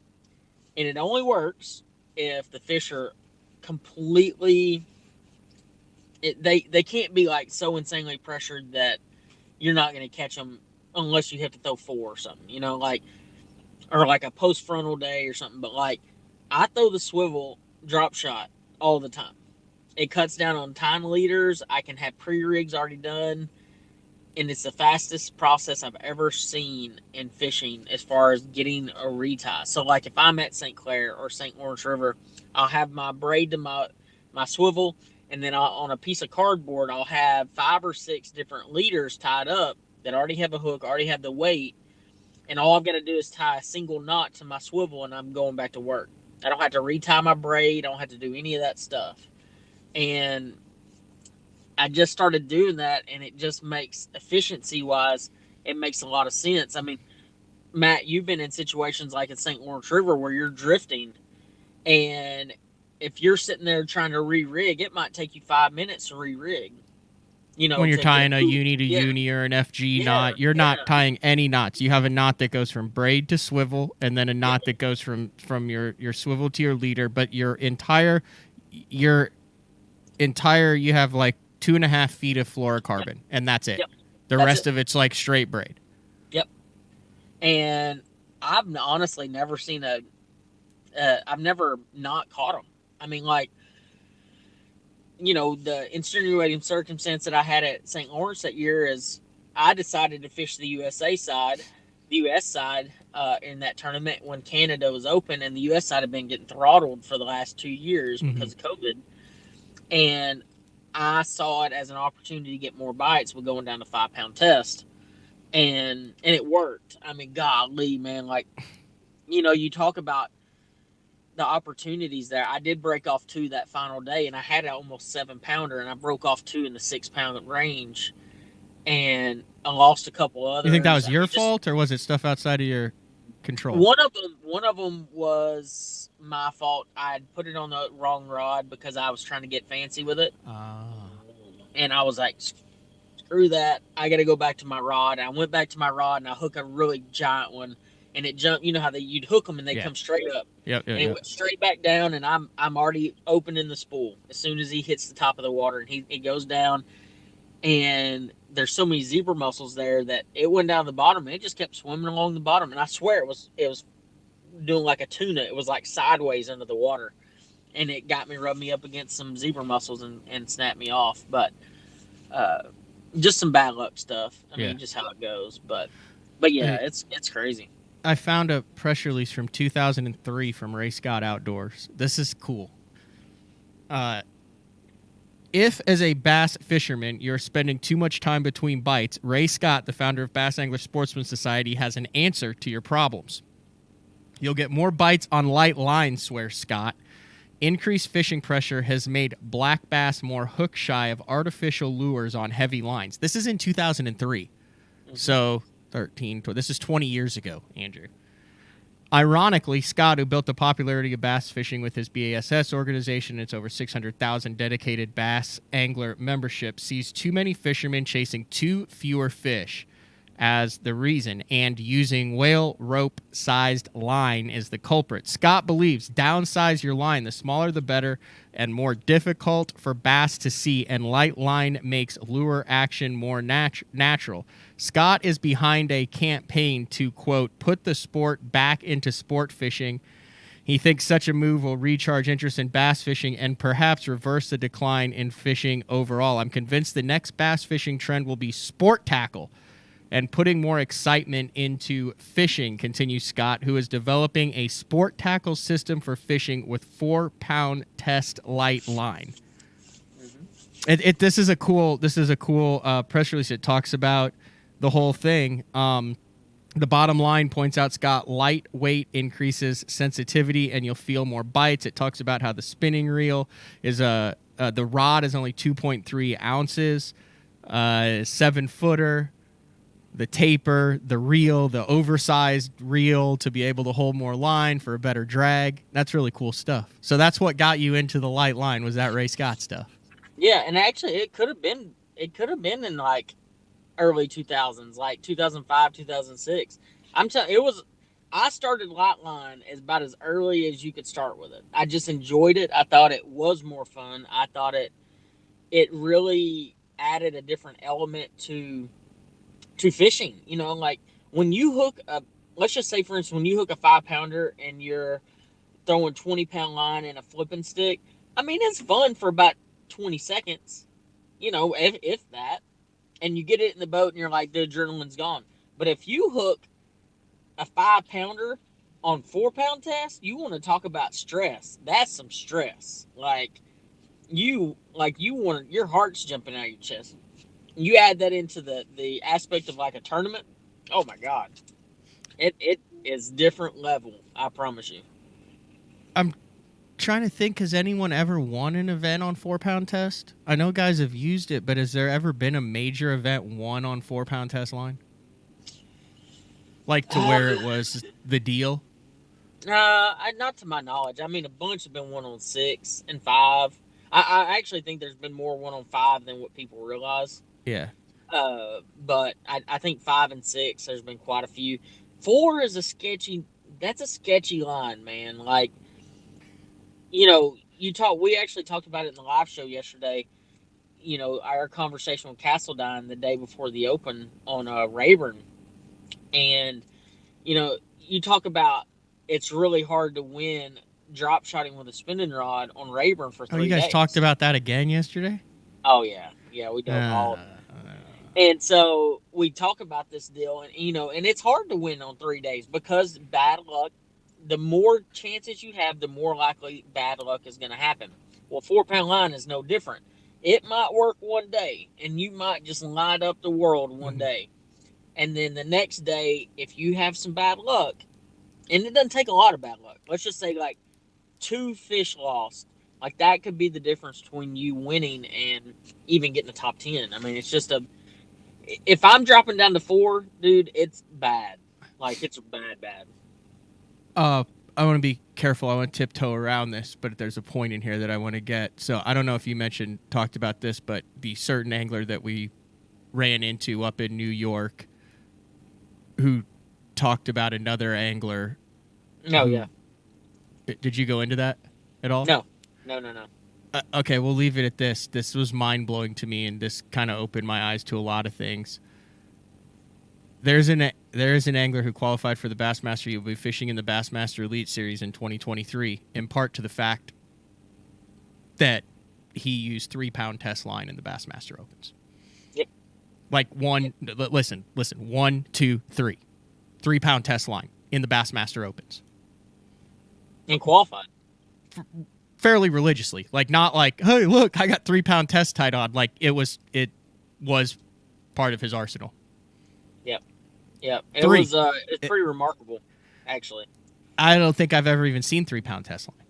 And it only works if the fish are completely, they can't be like so insanely pressured that you're not going to catch them unless you have to throw 4 or something, or like a post frontal day or something. But like, I throw the swivel drop shot all the time. It cuts down on time leaders. I can have pre-rigs already done. And it's the fastest process I've ever seen in fishing as far as getting a retie. So like if I'm at St. Clair or St. Lawrence River, I'll have my braid to my swivel, and then on a piece of cardboard, I'll have 5 or 6 different leaders tied up that already have a hook, already have the weight, and all I've got to do is tie a single knot to my swivel, and I'm going back to work. I don't have to retie my braid. I don't have to do any of that stuff. And I just started doing that, and it just makes, efficiency-wise, it makes a lot of sense. I mean, Matt, you've been in situations like at St. Lawrence River where you're drifting, and if you're sitting there trying to re-rig, it might take you 5 minutes to re-rig. When you're tying a uni to uni or an FG knot, you're not tying any knots. You have a knot that goes from braid to swivel, and then a knot that goes from your swivel to your leader. But your entire, you have like 2.5 feet of fluorocarbon, and that's it. Yep. The rest of it's like straight braid. Yep. And I've honestly never seen I've never not caught them. I mean, like, the insinuating circumstance that I had at St. Lawrence that year is I decided to fish the U.S. side in that tournament when Canada was open, and the U.S. side had been getting throttled for the last 2 years because of COVID. And I saw it as an opportunity to get more bites with going down to 5-pound test. And it worked. I mean, golly, man, like, you talk about the opportunities there. I did break off 2 that final day, and I had an almost 7-pounder, and I broke off 2 in the 6-pound range, and I lost a couple others. You think that was your fault, or was it stuff outside of your control? One of them was my fault. I had put it on the wrong rod because I was trying to get fancy with it. And I was like, screw that. I got to go back to my rod. And I went back to my rod, and I hooked a really giant one, and it jumped. You know how you'd hook them and they come straight up. Yep. And it went straight back down, and I'm already opening the spool as soon as he hits the top of the water, and he goes down. And there's so many zebra mussels there that it went down to the bottom, and it just kept swimming along the bottom. And I swear it was doing like a tuna. It was like sideways under the water, and it got me, rubbed me up against some zebra mussels and snapped me off. But just some bad luck stuff. I mean, just how it goes. But yeah, it's crazy. I found a press release from 2003 from Ray Scott Outdoors. This is cool. If, as a bass fisherman, you're spending too much time between bites, Ray Scott, the founder of Bass Angler Sportsman Society, has an answer to your problems. You'll get more bites on light lines, swears Scott. Increased fishing pressure has made black bass more hook shy of artificial lures on heavy lines. This is in 2003. So 13, this is 20 years ago, Andrew. Ironically, Scott, who built the popularity of bass fishing with his BASS organization, its over 600,000 dedicated bass angler membership, sees too many fishermen chasing too fewer fish as the reason, and using whale rope-sized line is the culprit. Scott believes downsize your line, the smaller the better, and more difficult for bass to see, and light line makes lure action more natural. Scott is behind a campaign to, quote, put the sport back into sport fishing. He thinks such a move will recharge interest in bass fishing and perhaps reverse the decline in fishing overall. I'm convinced the next bass fishing trend will be sport tackle and putting more excitement into fishing, continues Scott, who is developing a sport tackle system for fishing with 4-pound test light line. This is a cool press release. It talks about the whole thing. The bottom line points out, Scott, lightweight increases sensitivity and you'll feel more bites. It talks about how the spinning reel is the rod is only 2.3 ounces, 7-footer, the taper, the reel, the oversized reel to be able to hold more line for a better drag. That's really cool stuff. So that's what got you into the light line, was that Ray Scott stuff. Yeah, and actually it could have been in like early 2000s, like 2005, 2006. I'm telling I started light line about as early as you could start with it. I just enjoyed it. I thought it was more fun. I thought it really added a different element to fishing. You know, like when you hook let's just say for instance, when you hook a 5-pounder and you're throwing 20-pound line and a flipping stick, I mean, it's fun for about 20 seconds, you know, if that, and you get it in the boat and you're like, the adrenaline's gone. But if you hook a 5-pounder on 4-pound test, you want to talk about stress. That's some stress. You want your heart's jumping out of your chest. You add that into the aspect of like a tournament. Oh my God, it is different level. I promise you. I'm trying to think, has anyone ever won an event on 4-pound test? I know guys have used it, but has there ever been a major event won on 4-pound test line? Like to where it was the deal? Not to my knowledge. I mean, a bunch have been won on 6 and 5. I actually think there's been more won on 5 than what people realize. Yeah. But I think 5 and 6, there's been quite a few. 4 is that's a sketchy line, man. Like, you know, we actually talked about it in the live show yesterday. You know, our conversation with Castledine the day before the Open on Rayburn. And, you know, you talk about it's really hard to win drop shotting with a spinning rod on Rayburn for 3 days. Oh, you guys talked about that again yesterday? Oh, yeah. Yeah, we done all of it. And so we talk about this deal, and, you know, and it's hard to win on 3 days because bad luck. The more chances you have, the more likely bad luck is going to happen. Well, 4-pound line is no different. It might work one day, and you might just light up the world one day. And then the next day, if you have some bad luck, and it doesn't take a lot of bad luck. Let's just say like 2 fish lost. Like that could be the difference between you winning and even getting the top 10. I mean, it's just if I'm dropping down to 4, dude, it's bad. Like it's bad. I want to be careful. I want to tiptoe around this, but there's a point in here that I want to get. So I don't know if you talked about this, but the certain angler that we ran into up in New York who talked about another angler. No, yeah. Did you go into that at all? No. Okay, we'll leave it at this. This was mind-blowing to me, and this kind of opened my eyes to a lot of things. There is an angler who qualified for the Bassmaster. He will be fishing in the Bassmaster Elite Series in 2023, in part to the fact that he used 3-pound test line in the Bassmaster Opens. Yep. Like listen, 1, 2, 3. 3-pound test line in the Bassmaster Opens. And qualified. Fairly religiously. Like, not like, hey, look, I got 3-pound test tied on. Like, it was part of his arsenal. Yep. It's pretty remarkable, actually. I don't think I've ever even seen 3-pound test line.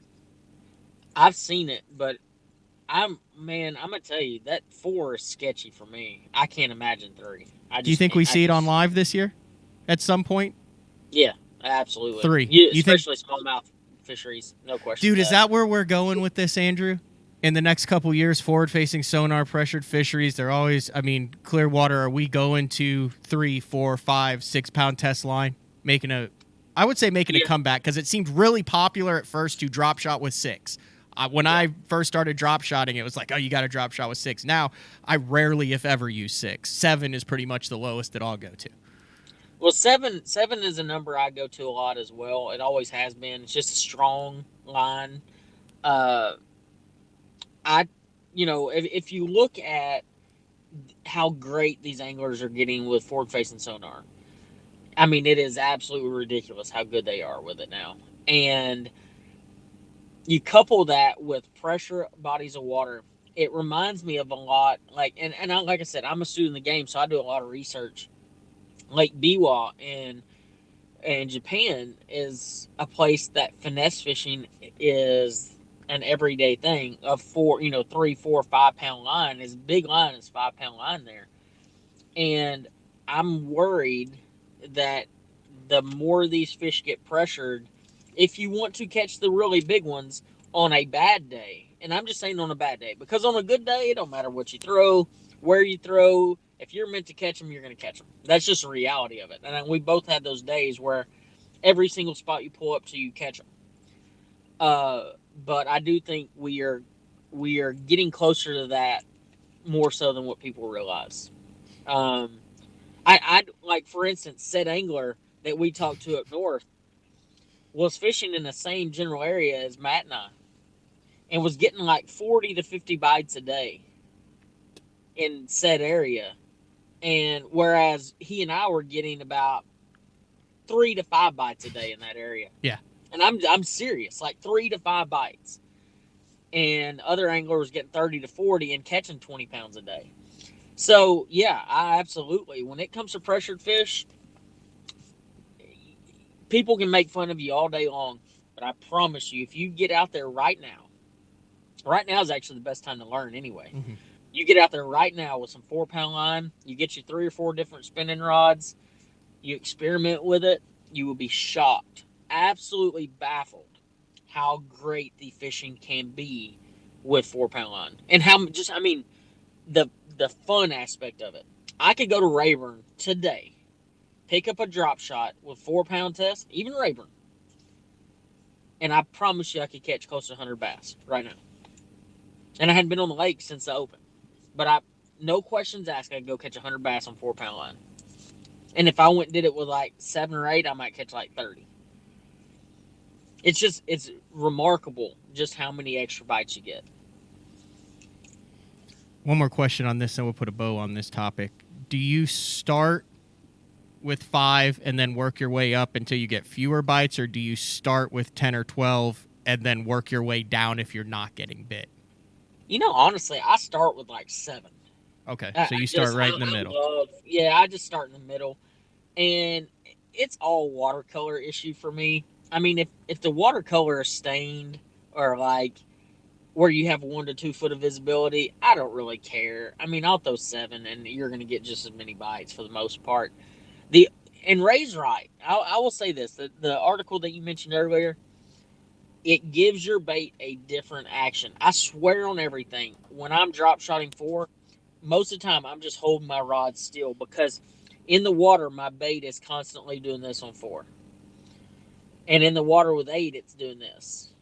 I've seen it, but I'm gonna tell you that 4 is sketchy for me. I can't imagine 3. Do you think we see it on live this year at some point? Yeah, absolutely. 3. Especially smallmouth fisheries, no question. Dude, is that where we're going with this, Andrew? In the next couple years, forward-facing sonar, pressured fisheries, they're always, I mean, Clearwater, are we going to 3, 4, 5, 6-pound test line? Making a comeback, because it seemed really popular at first to drop shot with 6. When I first started drop shotting, it was like, oh, you got to drop shot with 6. Now, I rarely, if ever, use 6. 7 is pretty much the lowest that I'll go to. Well, 7 is a number I go to a lot as well. It always has been. It's just a strong line. If you look at how great these anglers are getting with forward-facing sonar, I mean, it is absolutely ridiculous how good they are with it now. And you couple that with pressure bodies of water. it reminds me of a lot like, and like I said, I'm a student in the game, so I do a lot of research. Lake Biwa in Japan is a place that finesse fishing is an everyday thing. Of 3, 4, 5 pound line is big line is 5 pound line there, and I'm worried that the more these fish get pressured, if you want to catch the really big ones on a bad day, and I'm just saying on a bad day, because on a good day, it don't matter what you throw, where you throw. If you're meant to catch them, you're going to catch them. That's just the reality of it. And we both had those days where every single spot you pull up to, you catch them. But I do think we are getting closer to that more so than what people realize. I like, for instance, said angler that we talked to up north was fishing in the same general area as Matt and I, and was getting like 40 to 50 bites a day in said area. And whereas he and I were getting about 3 to 5 bites a day in that area. Yeah. And I'm serious, like 3 to 5 bites. And other anglers getting 30 to 40 and catching 20 pounds a day. So, yeah, I absolutely, when it comes to pressured fish, people can make fun of you all day long, but I promise you, if you get out there right now is actually the best time to learn anyway. Mm-hmm. You get out there right now with some 4-pound line, you get you 3 or 4 different spinning rods, you experiment with it, you will be shocked, absolutely baffled how great the fishing can be with 4-pound line. And the fun aspect of it. I could go to Rayburn today, pick up a drop shot with 4-pound test, even Rayburn, and I promise you I could catch close to 100 bass right now. And I hadn't been on the lake since the open. But no questions asked, I could go catch 100 bass on 4-pound line. And if I went and did it with like 7 or 8, I might catch like 30. It's remarkable just how many extra bites you get. One more question on this, and we'll put a bow on this topic. Do you start with 5 and then work your way up until you get fewer bites, or do you start with 10 or 12 and then work your way down if you're not getting bit? Honestly, I start with like 7. Okay, so you start right in the middle. I just start in the middle. And it's all watercolor issue for me. I mean, if the watercolor is stained or like where you have 1 to 2 foot of visibility, I don't really care. I mean, I'll throw 7 and you're going to get just as many bites for the most part. And Ray's right. I will say this. The article that you mentioned earlier, it gives your bait a different action. I swear on everything. When I'm drop shotting 4, most of the time I'm just holding my rod still because in the water, my bait is constantly doing this on 4. And in the water with 8, it's doing this.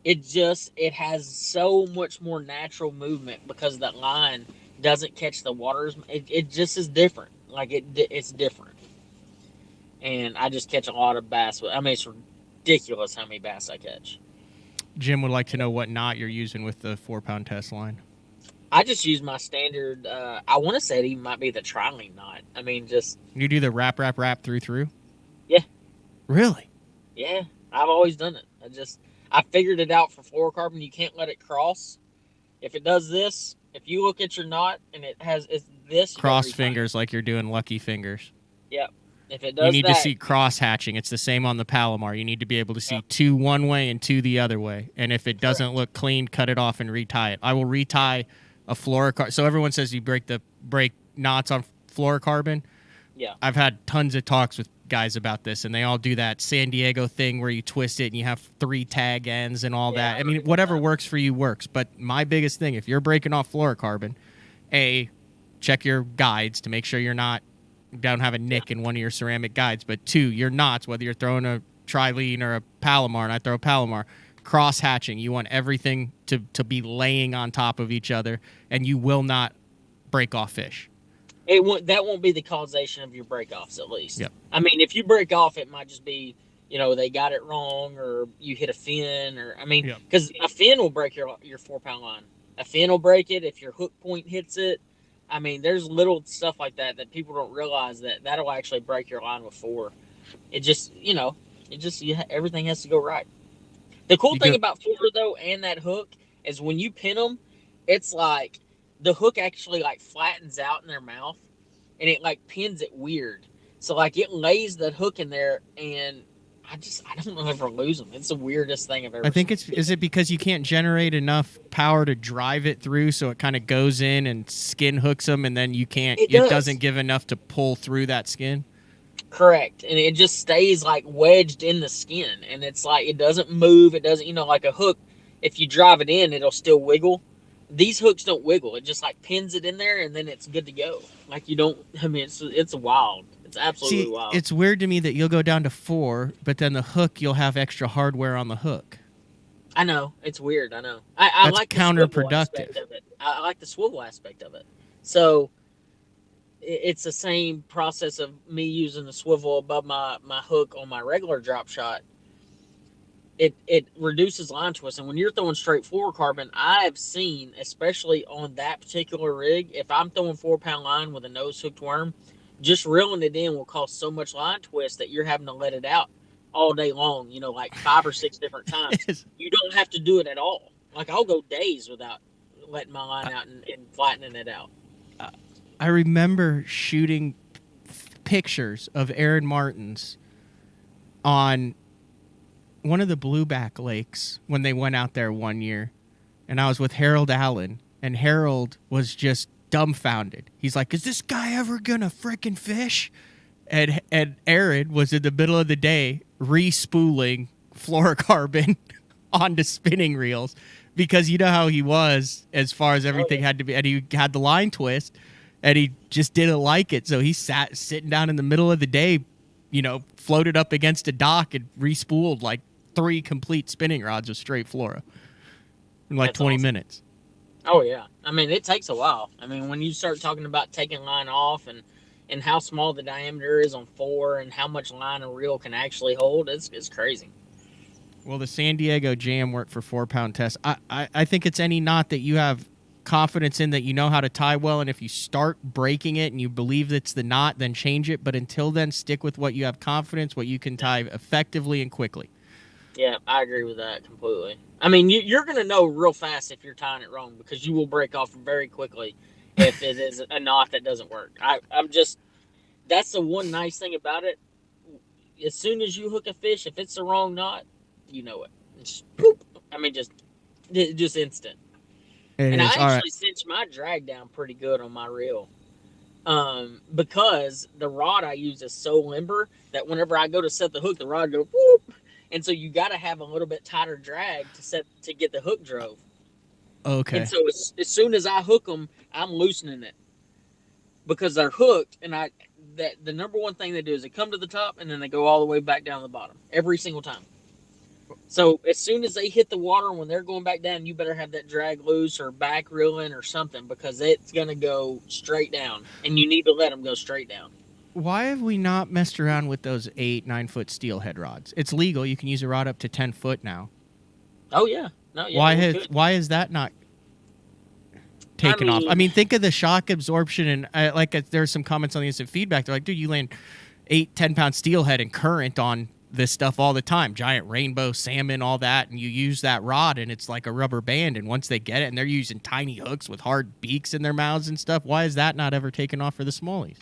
It has so much more natural movement because that line doesn't catch the water. It just is different. Like it's different. And I just catch a lot of bass. I mean, it's ridiculous how many bass I catch. Jim would like to know what knot you're using with the 4-pound test line. I just use my standard. I want to say it even might be the trilene knot. I mean, just you do the wrap through. Yeah. Really? Yeah, I've always done it. I figured it out for fluorocarbon. You can't let it cross. If it does this, if you look at your knot and it's this cross fingers like you're doing lucky fingers. Yep. If it does, you need to see cross hatching. It's the same on the Palomar. You need to be able to see 2 one way and 2 the other way. And if it doesn't look clean, cut it off and retie it. I will retie a fluorocarbon. So everyone says you break knots on fluorocarbon. Yeah. I've had tons of talks with guys about this, and they all do that San Diego thing where you twist it and you have 3 tag ends and all that. I mean, whatever works for you works. But my biggest thing, if you're breaking off fluorocarbon, check your guides to make sure don't have a nick in one of your ceramic guides. But 2, your knots, whether you're throwing a trilene or a Palomar, and I throw a Palomar, cross hatching. You want everything to be laying on top of each other, and you will not break off fish. That won't be the causation of your break-offs, at least. Yep. I mean, if you break off, it might just be, they got it wrong, or you hit a fin, because a fin will break your 4-pound line. A fin will break it if your hook point hits it. I mean, there's little stuff like that people don't realize that'll actually break your line with 4. It just, everything has to go right. The cool thing about 4, though, and that hook is when you pin them, it's like the hook actually like flattens out in their mouth, and it like pins it weird. So like it lays the hook in there, and I don't ever lose them. It's the weirdest thing I've ever. I think seen. is it because you can't generate enough power to drive it through, so it kind of goes in and skin hooks them, and then it doesn't give enough to pull through that skin. Correct, and it just stays like wedged in the skin, and it's like it doesn't move. It doesn't, like a hook. If you drive it in, it'll still wiggle. These hooks don't wiggle. It just like pins it in there, and then it's good to go. Like you don't. I mean, it's wild. It's absolutely wild. It's weird to me that you'll go down to 4, but then the hook you'll have extra hardware on the hook. I know, it's weird. I know. I That's like counterproductive. I like the swivel aspect of it. So it's the same process of me using the swivel above my hook on my regular drop shot. It reduces line twist, and when you're throwing straight fluorocarbon, I have seen, especially on that particular rig, if I'm throwing 4-pound line with a nose hooked worm, just reeling it in will cause so much line twist that you're having to let it out all day long, like 5 or 6 different times. You don't have to do it at all. Like I'll go days without letting my line out and flattening it out. I remember shooting pictures of Aaron Martins on one of the Blueback lakes when they went out there one year, and I was with Harold Allen, and Harold was just dumbfounded. He's like, "Is this guy ever gonna frickin' fish?" And Aaron was in the middle of the day re-spooling fluorocarbon onto spinning reels because you know how he was as far as everything had to be, and he had the line twist, and he just didn't like it, so he sat sitting down in the middle of the day, floated up against a dock and re-spooled like 3 complete spinning rods of straight fluoro in like 20 minutes. Oh, yeah. I mean, it takes a while. I mean, when you start talking about taking line off and how small the diameter is on 4 and how much line a reel can actually hold, it's crazy. Well, the San Diego Jam worked for 4-pound test. I think it's any knot that you have confidence in, that you know how to tie well, and if you start breaking it and you believe it's the knot, then change it. But until then, stick with what you have confidence, what you can tie effectively and quickly. Yeah, I agree with that completely. I mean, you're going to know real fast if you're tying it wrong, because you will break off very quickly if it is a knot that doesn't work. That's the one nice thing about it. As soon as you hook a fish, if it's the wrong knot, you know it. It's, I mean, just instant. And I actually cinch my drag down pretty good on my reel, because the rod I use is so limber that whenever I go to set the hook, the rod goes whoop. And so you got to have a little bit tighter drag to get the hook drove. Okay. And so as soon as I hook them, I'm loosening it because they're hooked. And the number one thing they do is they come to the top and then they go all the way back down to the bottom every single time. So as soon as they hit the water, when they're going back down, you better have that drag loose or back reeling or something, because it's going to go straight down, and you need to let them go straight down. Why have we not messed around with those 8-9 foot steelhead rods? It's legal. You can use a rod up to 10 foot now. Oh yeah. No, yeah. Why is that not taken off? I mean, think of the shock absorption, and there's some comments on the instant feedback. They're like, dude, you land 8-10 pound steelhead and current on this stuff all the time, giant rainbow salmon, all that, and you use that rod and it's like a rubber band, and once they get it, and they're using tiny hooks with hard beaks in their mouths and stuff, why is that not ever taken off for the smallies?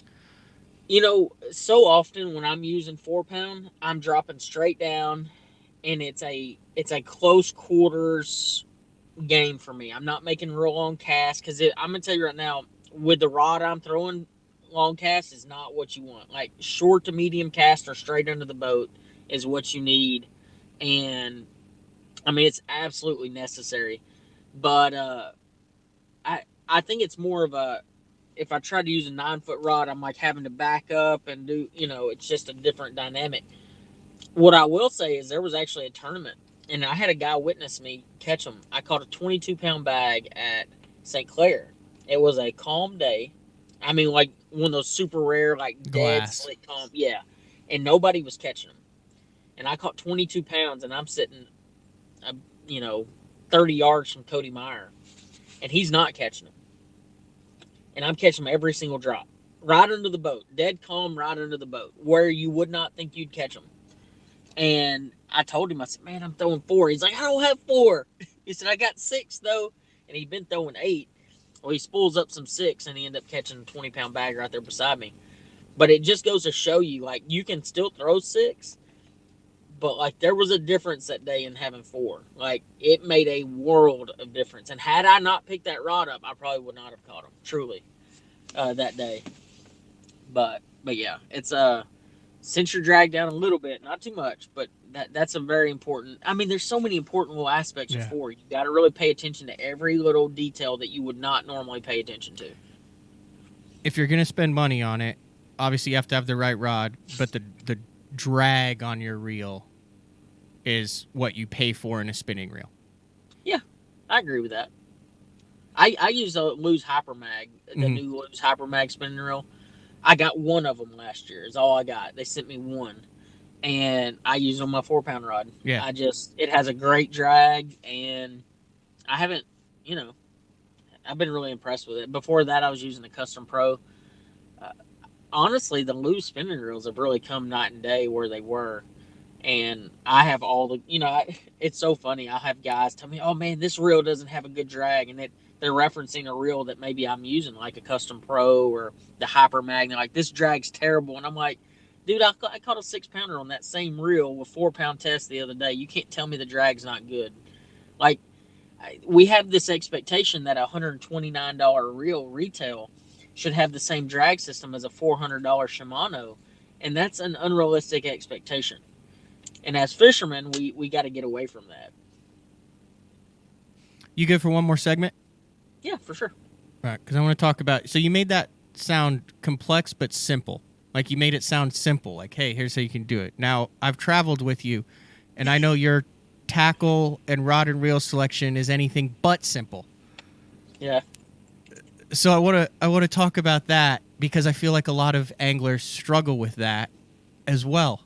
So often when I'm using 4-pound, I'm dropping straight down, and it's a close quarters game for me. I'm not making real long casts, because I'm gonna tell you right now, with the rod I'm throwing, long cast is not what you want. Like short to medium cast or straight under the boat is what you need, and I mean it's absolutely necessary. But I think it's more of a, if I try to use a 9-foot rod, I'm like having to back up and do, it's just a different dynamic. What I will say is there was actually a tournament, and I had a guy witness me catch them. I caught a 22-pound bag at St. Clair. It was a calm day. I mean, like one of those super rare, like dead slick calm. Yeah. And nobody was catching them. And I caught 22 pounds, and I'm sitting, 30 yards from Cody Meyer, and he's not catching them. And I'm catching them every single drop, right under the boat, dead calm, right under the boat, where you would not think you'd catch them. And I told him, I said, man, I'm throwing 4. He's like, I don't have 4. He said, I got 6 though. And he'd been throwing 8. Well, he spools up some 6 and he ended up catching a 20-pound bag right there beside me. But it just goes to show you, like, you can still throw 6, but, like, there was a difference that day in having 4. Like, it made a world of difference. And had I not picked that rod up, I probably would not have caught him, truly, that day. But yeah, it's cinch your drag down a little bit, not too much, but that's a very important. I mean, there's so many important little aspects of 4. You got to really pay attention to every little detail that you would not normally pay attention to. If you're going to spend money on it, obviously you have to have the right rod, but the drag on your reel is what you pay for in a spinning reel. Yeah, I agree with that. I use a Lew's Hyper Mag, the new Lew's Hyper Mag spinning reel. I got 1 of them last year. Is all I got. They sent me 1, and I use on my 4-pound rod. Yeah, it has a great drag, and I haven't, I've been really impressed with it. Before that, I was using a Custom Pro. Honestly, the Lew's spinning reels have really come night and day where they were. And I have all the, it's so funny. I have guys tell me, oh man, this reel doesn't have a good drag. And they're referencing a reel that maybe I'm using, like a Custom Pro or the Hyper Mag. Like, this drag's terrible. And I'm like, dude, I caught a 6-pounder on that same reel with 4-pound test the other day. You can't tell me the drag's not good. Like, we have this expectation that a $129 reel retail should have the same drag system as a $400 Shimano, and that's an unrealistic expectation. And as fishermen, we got to get away from that. You good for one more segment? Yeah, for sure. All right, because I want to talk about. So you made that sound complex but simple. Like, you made it sound simple. Like, hey, here's how you can do it. Now, I've traveled with you, and I know your tackle and rod and reel selection is anything but simple. Yeah. So I want to talk about that, because I feel like a lot of anglers struggle with that as well.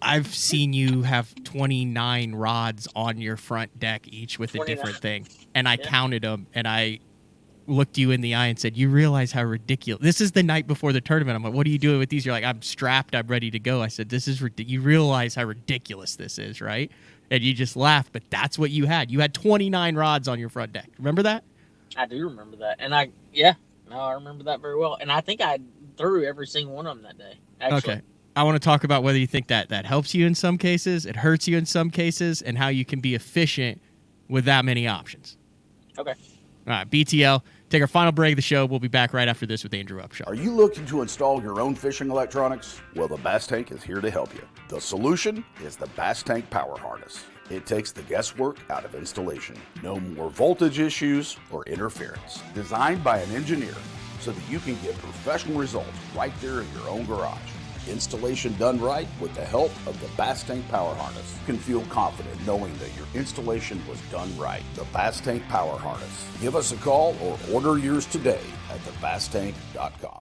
I've seen you have 29 rods on your front deck, each with a different thing. And I counted them, and I looked you in the eye and said, you realize how ridiculous. This is the night before the tournament. I'm like, what are you doing with these? You're like, I'm strapped. I'm ready to go. I said, this is ridiculous. You realize how ridiculous this is, right? And you just laughed, but that's what you had. You had 29 rods on your front deck. Remember that? I do remember that. And I remember that very well. And I think I threw every single one of them that day, actually. Okay. I want to talk about whether you think that helps you in some cases, it hurts you in some cases, and how you can be efficient with that many options. Okay. All right, BTL, take our final break of the show. We'll be back right after this with Andrew Upshaw. Are you looking to install your own fishing electronics? Well, the Bass Tank is here to help you. The solution is the Bass Tank Power Harness. It takes the guesswork out of installation. No more voltage issues or interference. Designed by an engineer so that you can get professional results right there in your own garage. Installation done right with the help of the Bass Tank Power Harness. You can feel confident knowing that your installation was done right. The Bass Tank Power Harness. Give us a call or order yours today at thebasstank.com.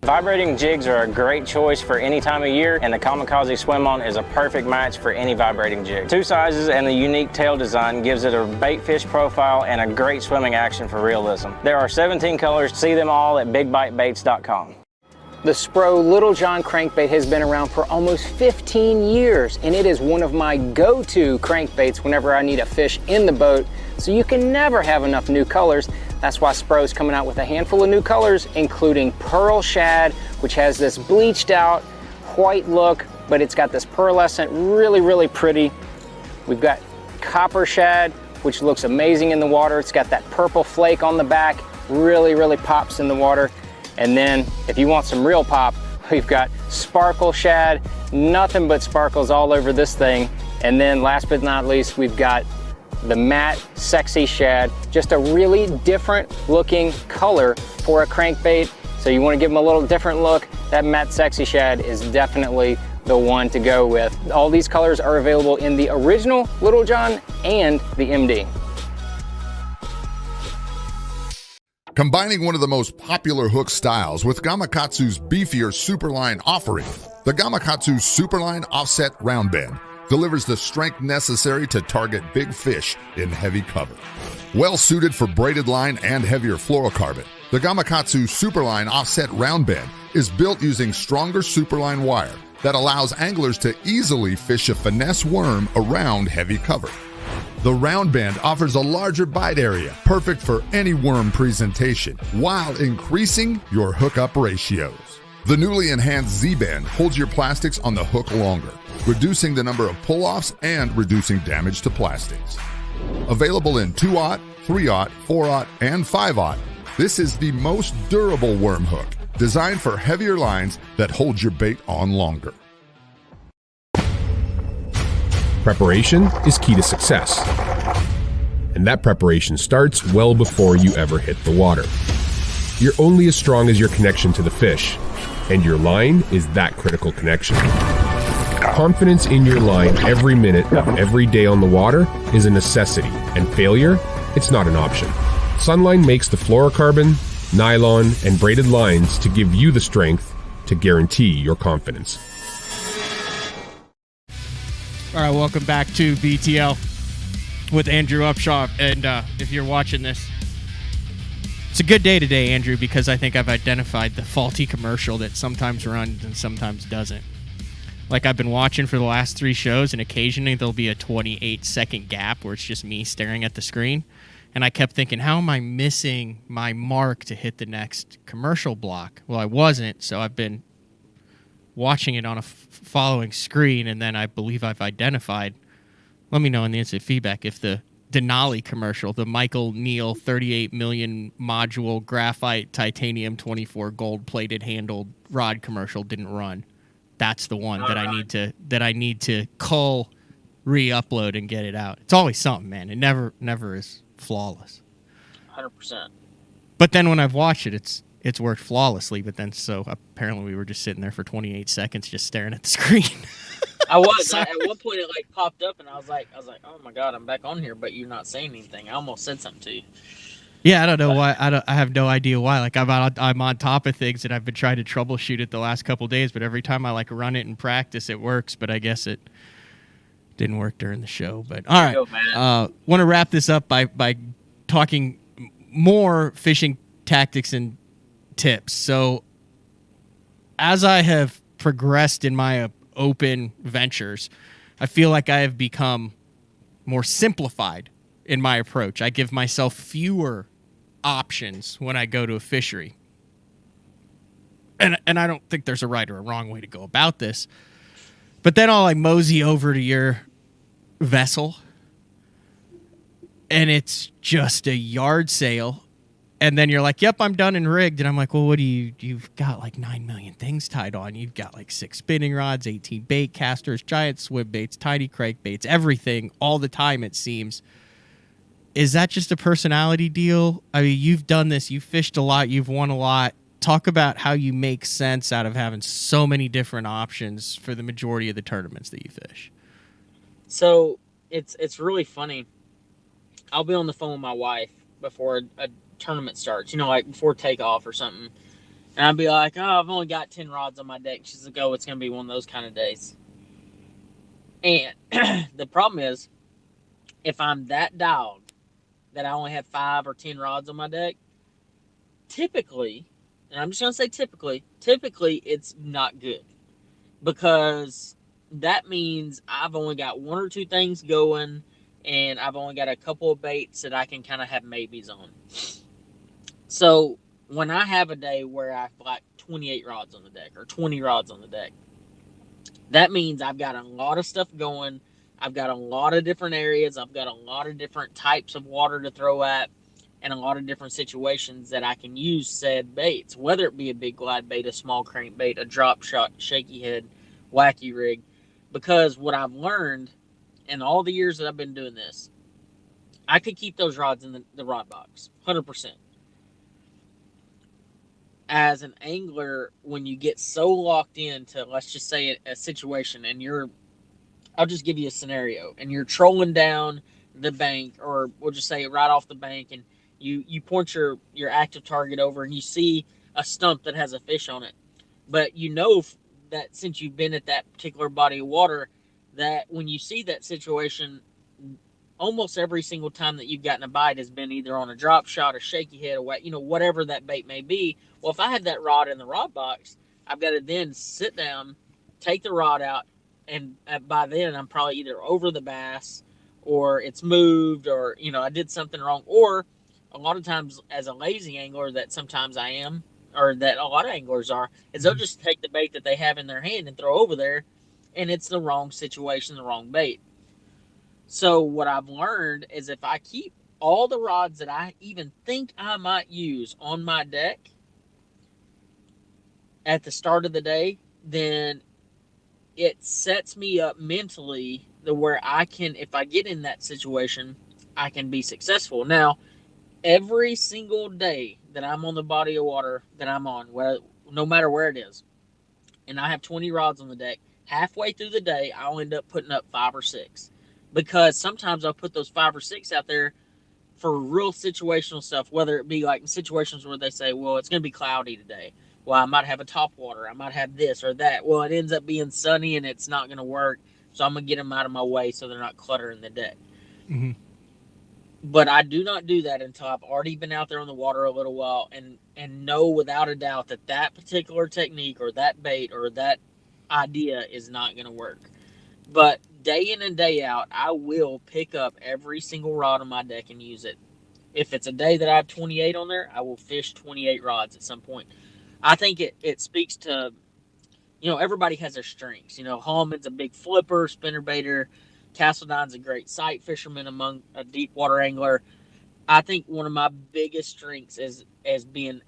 Vibrating jigs are a great choice for any time of year, and the Kamikaze Swim-On is a perfect match for any vibrating jig. 2 sizes and the unique tail design gives it a bait fish profile and a great swimming action for realism. There are 17 colors. See them all at bigbitebaits.com. The Spro Little John crankbait has been around for almost 15 years, and it is one of my go-to crankbaits whenever I need a fish in the boat, so you can never have enough new colors. That's why Spro's coming out with a handful of new colors, including Pearl Shad, which has this bleached out white look, but it's got this pearlescent, really, really pretty. We've got Copper Shad, which looks amazing in the water. It's got that purple flake on the back, really, really pops in the water. And then if you want some real pop, we've got Sparkle Shad, nothing but sparkles all over this thing. And then last but not least, we've got the matte Sexy Shad, just a really different looking color for a crankbait. So you want to give them a little different look, that matte sexy shad is definitely the one to go with. All these colors are available in the original Little John and the MD. Combining one of the most popular hook styles with Gamakatsu's beefier Superline offering, the Gamakatsu Superline Offset Round Bend delivers the strength necessary to target big fish in heavy cover. Well suited for braided line and heavier fluorocarbon, the Gamakatsu Superline Offset Round Bend is built using stronger Superline wire that allows anglers to easily fish a finesse worm around heavy cover. The round bend offers a larger bite area, perfect for any worm presentation, while increasing your hookup ratios. The newly enhanced Z-bend holds your plastics on the hook longer, reducing the number of pull-offs and reducing damage to plastics. Available in 2/0, 3/0, 4/0, and 5/0, this is the most durable worm hook, designed for heavier lines that hold your bait on longer. Preparation is key to success. And that preparation starts well before you ever hit the water. You're only as strong as your connection to the fish, and your line is that critical connection. Confidence in your line every minute of every day on the water is a necessity, and failure, it's not an option. Sunline makes the fluorocarbon, nylon, and braided lines to give you the strength to guarantee your confidence. All right, welcome back to BTL with Andrew Upshaw. And if you're watching this, it's a good day today, Andrew, because I think I've identified the faulty commercial that sometimes runs and sometimes doesn't. Like I've been watching for the last 3 shows, and occasionally there'll be a 28-second gap where it's just me staring at the screen. And I kept thinking, how am I missing my mark to hit the next commercial block? Well, I wasn't, so I've been watching it on a following screen, and then I believe I've identified. Let me know in the instant feedback if the Denali commercial, the Michael Neal 38 million module graphite titanium 24 gold plated handled rod commercial didn't run. That's the one that I need to cull, re-upload, and get it out. It's always something, man. It never is flawless. 100%. But then when I've watched it, it's worked flawlessly. But then so apparently we were just sitting there for 28 seconds just staring at the screen. I was. At one point it like popped up and I was like, oh my God, I'm back on here, but you're not saying anything. I almost said something to you. Yeah, I don't know why. I have no idea why. Like I'm on top of things, and I've been trying to troubleshoot it the last couple of days. But every time I like run it in practice, it works. But I guess it didn't work during the show. But all right, want to wrap this up by talking more fishing tactics and tips. So as I have progressed in my open ventures, I feel like I have become more simplified in my approach. I give myself fewer options when I go to a fishery. And I don't think there's a right or a wrong way to go about this. But then I'll like mosey over to your vessel, and it's just a yard sale. And then you're like, yep, I'm done and rigged. And I'm like, well, what do you've got like 9 million things tied on. You've got like 6 spinning rods, 18 bait casters, giant swim baits, tiny crankbaits, everything all the time, it seems. Is that just a personality deal? I mean, you've done this. You've fished a lot. You've won a lot. Talk about how you make sense out of having so many different options for the majority of the tournaments that you fish. So it's really funny. I'll be on the phone with my wife before a tournament starts, like before takeoff or something. And I'll be like, oh, I've only got 10 rods on my deck. She's like, oh, it's going to be one of those kind of days. And the problem is, if I'm that dialed that I only have 5 or 10 rods on my deck, typically, and I'm just going to say typically it's not good, because that means I've only got 1 or 2 things going, and I've only got a couple of baits that I can kind of have maybes on. So when I have a day where I have like 28 rods on the deck or 20 rods on the deck, that means I've got a lot of stuff going. I've got a lot of different areas. I've got a lot of different types of water to throw at, and a lot of different situations that I can use said baits, whether it be a big glide bait, a small crankbait, a drop shot, shaky head, wacky rig. Because what I've learned in all the years that I've been doing this, I could keep those rods in the rod box, 100%. as an angler, when you get so locked into, let's just say, a situation, and I'll just give you a scenario, and you're trolling down the bank, or we'll just say right off the bank, and you point your active target over, and you see a stump that has a fish on it, but you know that since you've been at that particular body of water, that when you see that situation, almost every single time that you've gotten a bite has been either on a drop shot, a shaky head, or whatever that bait may be. Well, if I had that rod in the rod box, I've got to then sit down, take the rod out, and by then I'm probably either over the bass, or it's moved, or I did something wrong. Or a lot of times, as a lazy angler, that sometimes I am, or that a lot of anglers are, is they'll just take the bait that they have in their hand and throw over there, and it's the wrong situation, the wrong bait. So what I've learned is if I keep all the rods that I even think I might use on my deck at the start of the day, then it sets me up mentally to where I can, if I get in that situation, I can be successful. Now, every single day that I'm on the body of water that I'm on, no matter where it is, and I have 20 rods on the deck, halfway through the day, I'll end up putting up 5 or 6. Because sometimes I'll put those 5 or 6 out there for real situational stuff, whether it be like in situations where they say, well, it's going to be cloudy today. Well, I might have a top water. I might have this or that. Well, it ends up being sunny and it's not going to work. So I'm going to get them out of my way so they're not cluttering the deck. Mm-hmm. But I do not do that until I've already been out there on the water a little while and know without a doubt that particular technique or that bait or that idea is not going to work. But day in and day out, I will pick up every single rod on my deck and use it. If it's a day that I have 28 on there, I will fish 28 rods at some point. I think it speaks to, everybody has their strengths. Hallman's a big flipper, spinnerbaiter. Castledines a great sight fisherman among a deep water angler. I think one of my biggest strengths is being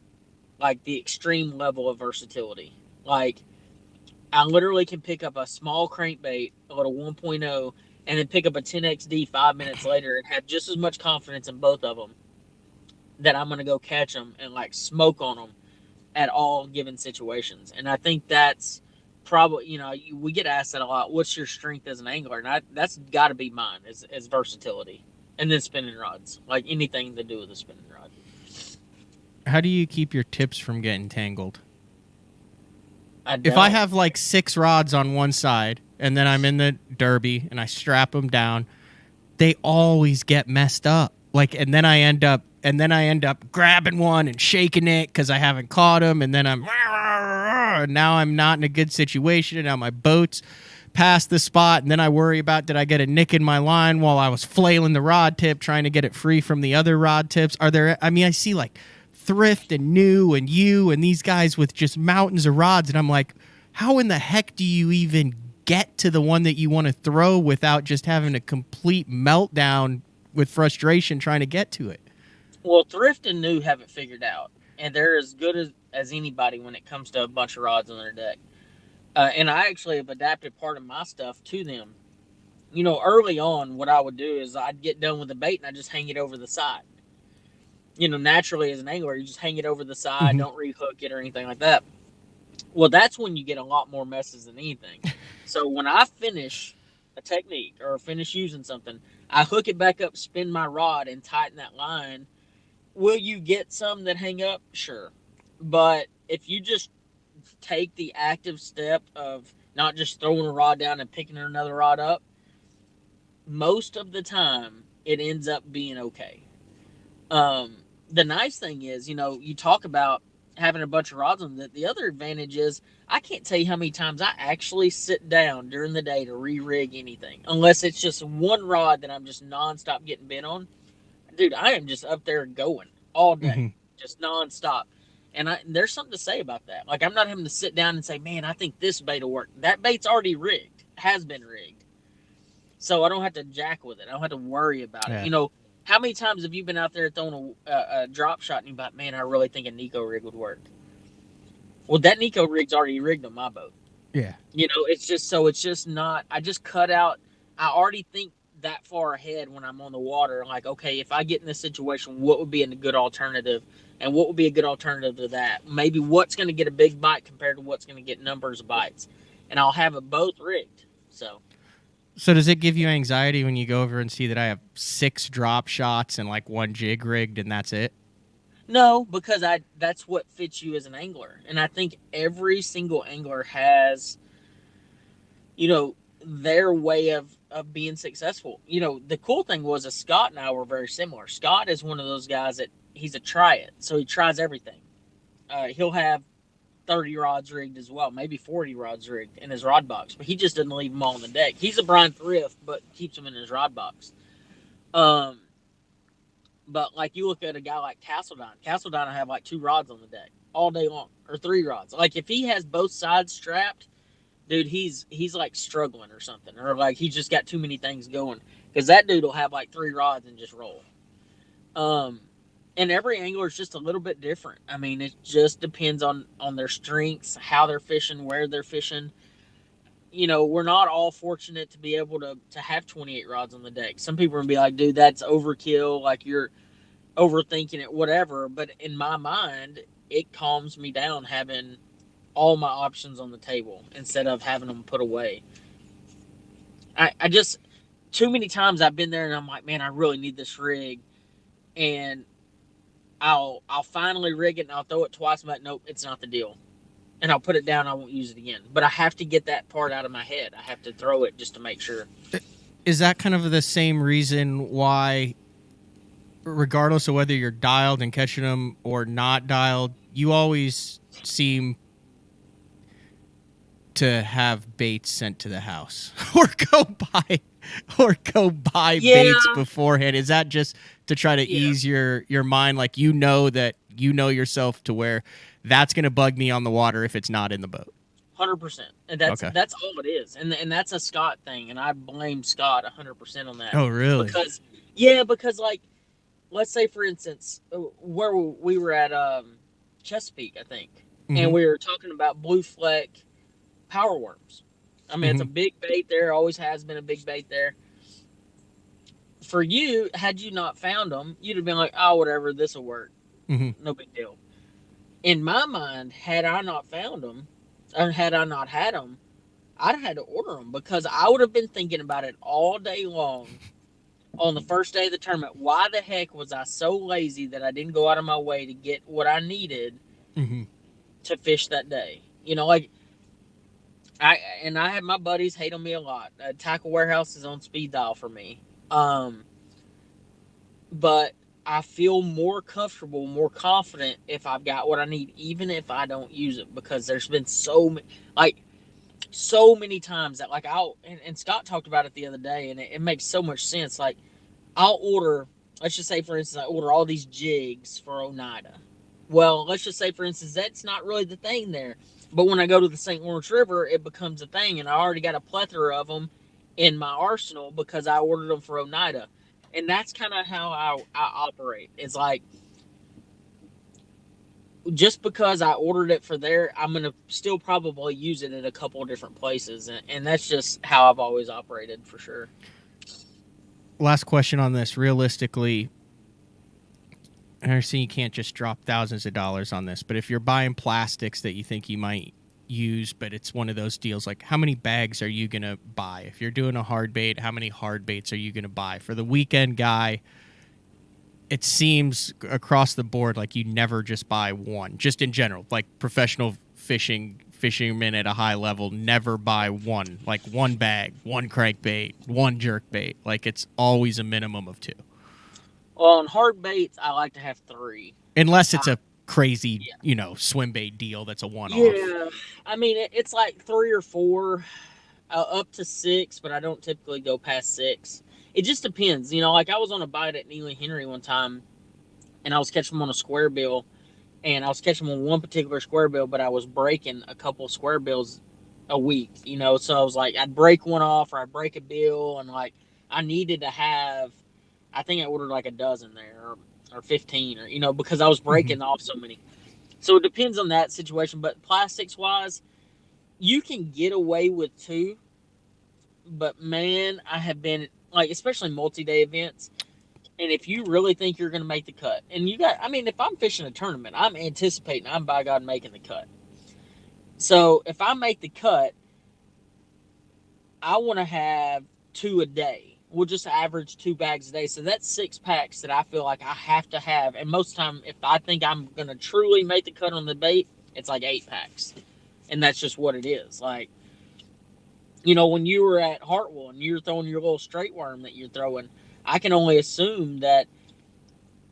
like the extreme level of versatility. Like, I literally can pick up a small crankbait, a little 1.0, and then pick up a 10XD 5 minutes later and have just as much confidence in both of them that I'm going to go catch them and like smoke on them at all given situations. And I think that's probably, we get asked that a lot. What's your strength as an angler? And that's got to be mine is versatility. And then spinning rods, like anything to do with a spinning rod. How do you keep your tips from getting tangled? If I have like 6 rods on one side and then I'm in the derby and I strap them down, they always get messed up. Like, and then I end up grabbing one and shaking it because I haven't caught them, and then now I'm not in a good situation, and now my boat's past the spot, and then I worry about, did I get a nick in my line while I was flailing the rod tip trying to get it free from the other rod tips? I see like Thrift and New and you and these guys with just mountains of rods, and I'm like, how in the heck do you even get to the one that you want to throw without just having a complete meltdown with frustration trying to get to it? Well, Thrift and New have it figured out, and they're as good as anybody when it comes to a bunch of rods on their deck. And I actually have adapted part of my stuff to them. Early on, what I would do is I'd get done with the bait and I'd just hang it over the side. Naturally as an angler, you just hang it over the side, Mm-hmm. don't rehook it or anything like that. Well, that's when you get a lot more messes than anything. So when I finish a technique or finish using something, I hook it back up, spin my rod, and tighten that line. Will you get some that hang up? Sure. But if you just take the active step of not just throwing a rod down and picking another rod up, most of the time it ends up being okay. The nice thing is, you talk about having a bunch of rods on that. The other advantage is I can't tell you how many times I actually sit down during the day to re-rig anything, unless it's just one rod that I'm just nonstop getting bent on. Dude, I am just up there going all day, just nonstop. And there's something to say about that. Like, I'm not having to sit down and say, man, I think this bait will work. That bait's already rigged, has been rigged. So I don't have to jack with it. I don't have to worry about it. How many times have you been out there throwing a drop shot and you're like, man, I really think a Nico rig would work? Well, that Nico rig's already rigged on my boat. Yeah. It's just not, I just cut out, I already think that far ahead when I'm on the water. Like, okay, if I get in this situation, what would be a good alternative? And what would be a good alternative to that? Maybe what's going to get a big bite compared to what's going to get numbers of bites. And I'll have it both rigged. So does it give you anxiety when you go over and see that I have 6 drop shots and like 1 jig rigged and that's it? No, because that's what fits you as an angler. And I think every single angler has, their way of being successful. The cool thing was Scott and I were very similar. Scott is one of those guys that he's a try it. So he tries everything. He'll have 30 rods rigged as well, maybe 40 rods rigged in his rod box, but he just doesn't leave them all on the deck. He's a Brian Thrift, but keeps them in his rod box. But like you look at a guy like Castledine will have like 2 rods on the deck all day long, or 3 rods. Like if he has both sides strapped, dude, he's like struggling or something, or like he's just got too many things going, because that dude will have like 3 rods and just roll. And every angler is just a little bit different. I mean, it just depends on their strengths, how they're fishing, where they're fishing. We're not all fortunate to be able to have 28 rods on the deck. Some people are going to be like, dude, that's overkill. Like you're overthinking it, whatever. But in my mind, it calms me down having all my options on the table instead of having them put away. I just, too many times I've been there and I'm like, man, I really need this rig. And I'll finally rig it and I'll throw it twice. I'm like, nope, it's not the deal. And I'll put it down. I won't use it again. But I have to get that part out of my head. I have to throw it just to make sure. Is that kind of the same reason why, regardless of whether you're dialed and catching them or not dialed, you always seem to have baits sent to the house or go buy baits beforehand? Is that just to try to ease your mind? Like, that yourself to where that's going to bug me on the water if it's not in the boat. 100%. And that's all it is. And that's a Scott thing. And I blame Scott 100% on that. Oh, really? Because like, let's say for instance, where we were at Chesapeake, I think, and we were talking about blue fleck power worms. I mean, it's a big bait there. Always has been a big bait there. For you, had you not found them, you'd have been like, oh, whatever, this will work. No big deal. In my mind, had I not found them, or had I not had them, I'd have had to order them, because I would have been thinking about it all day long on the first day of the tournament. Why the heck was I so lazy that I didn't go out of my way to get what I needed to fish that day? Like, I had my buddies hate on me a lot. Tackle Warehouse is on speed dial for me. But I feel more comfortable, more confident if I've got what I need, even if I don't use it, because there's been so many times that like and Scott talked about it the other day, and it makes so much sense. Like, I'll order, let's just say for instance, I order all these jigs for Oneida. Well, let's just say for instance, that's not really the thing there. But when I go to the St. Lawrence River, it becomes a thing, and I already got a plethora of them in my arsenal because I ordered them for Oneida. And that's kind of how I operate. It's like, just because I ordered it for there, I'm going to still probably use it at a couple of different places. And that's just how I've always operated, for sure. Last question on this. Realistically, I understand you can't just drop thousands of dollars on this, but if you're buying plastics that you think you might use, but it's one of those deals, like, how many bags are you going to buy? If you're doing a hard bait, how many hard baits are you going to buy? For the weekend guy, it seems across the board like you never just buy one. Just in general, like professional fishermen at a high level never buy one. Like one bag, one crankbait, one jerkbait. Like, it's always a minimum of 2. Well, on hard baits, I like to have 3. Unless it's a crazy, swim bait deal that's a one-off. Yeah, I mean, it's like 3 or 4, up to 6, but I don't typically go past 6. It just depends. Like, I was on a bite at Neely Henry one time, and I was catching them on a square bill, and I was catching them on one particular square bill, but I was breaking a couple square bills a week, so I was like, I'd break one off, or I'd break a bill, and like, I needed to have, I think I ordered like a dozen there, or 15, or because I was breaking off so many. So it depends on that situation. But plastics wise, you can get away with 2, but man, I have been like especially multi-day events. And if you really think you're going to make the cut, and if I'm fishing a tournament, I'm anticipating I'm by God making the cut. So if I make the cut, I want to have 2 a day. We'll just average 2 bags a day. So that's 6 packs that I feel like I have to have. And most of the time, if I think I'm going to truly make the cut on the bait, it's like 8 packs. And that's just what it is. Like, when you were at Hartwell and you're throwing your little straight worm that you're throwing, I can only assume that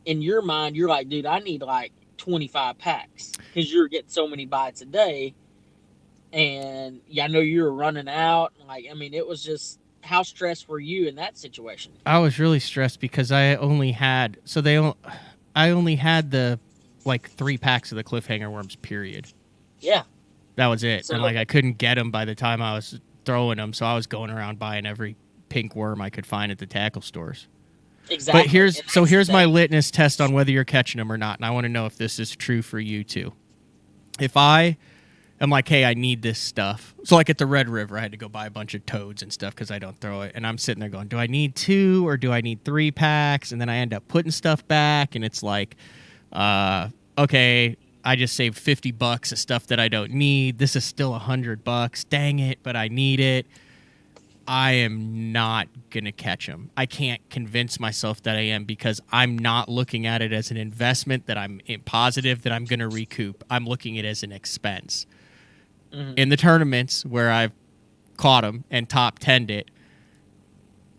in your mind, you're like, dude, I need like 25 packs because you're getting so many bites a day. And I know you were running out. Like, it was just, how stressed were you in that situation? I was really stressed because I only had the like 3 packs of the cliffhanger worms, period. Yeah. That was it. So, and like I couldn't get them by the time I was throwing them, so I was going around buying every pink worm I could find at the tackle stores. Exactly. But here's my litmus test on whether you're catching them or not, and I want to know if this is true for you too. If I am like, hey, I need this stuff. So like at the Red River, I had to go buy a bunch of toads and stuff because I don't throw it. And I'm sitting there going, do I need 2 or do I need 3 packs? And then I end up putting stuff back, and it's like, okay, I just saved $50 of stuff that I don't need. This is still $100. Dang it, but I need it. I am not going to catch them. I can't convince myself that I am because I'm not looking at it as an investment that I'm positive that I'm going to recoup. I'm looking at it as an expense. Mm-hmm. In the tournaments where I've caught them and top 10'd it,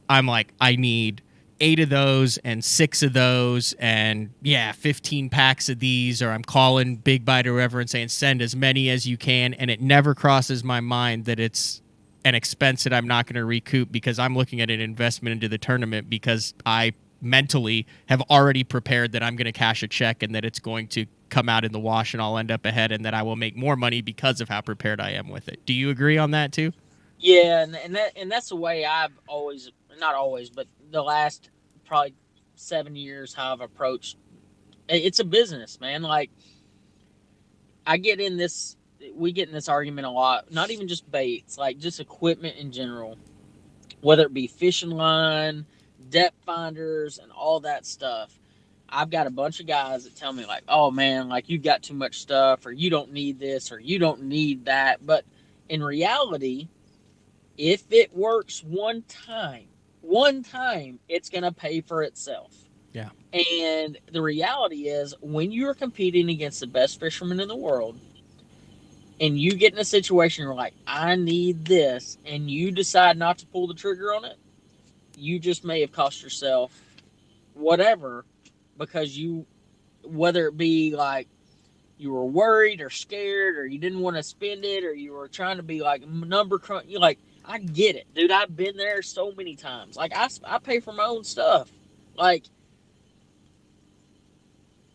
I'm like, I need 8 of those and 6 of those and 15 packs of these, or I'm calling Big Bite or whoever and saying send as many as you can, and it never crosses my mind that it's an expense that I'm not going to recoup because I'm looking at an investment into the tournament because I mentally have already prepared that I'm going to cash a check and that it's going to come out in the wash and I'll end up ahead and that I will make more money because of how prepared I am with it. Do you agree on that too? Yeah, and that's the way I've always, not always, but the last probably 7 years how I've approached. It's a business, man. Like we get in this argument a lot, not even just baits, like just equipment in general, whether it be fishing line, depth finders, and all that stuff. I've got a bunch of guys that tell me like, oh man, like you've got too much stuff, or you don't need this, or you don't need that. But in reality, if it works one time, it's going to pay for itself. Yeah. And the reality is when you're competing against the best fishermen in the world, and you get in a situation where like, I need this, and you decide not to pull the trigger on it, you just may have cost yourself whatever because whether it be like you were worried or scared or you didn't want to spend it or you were trying to be like number crunch. You're like, I get it, dude. I've been there so many times. Like I pay for my own stuff. Like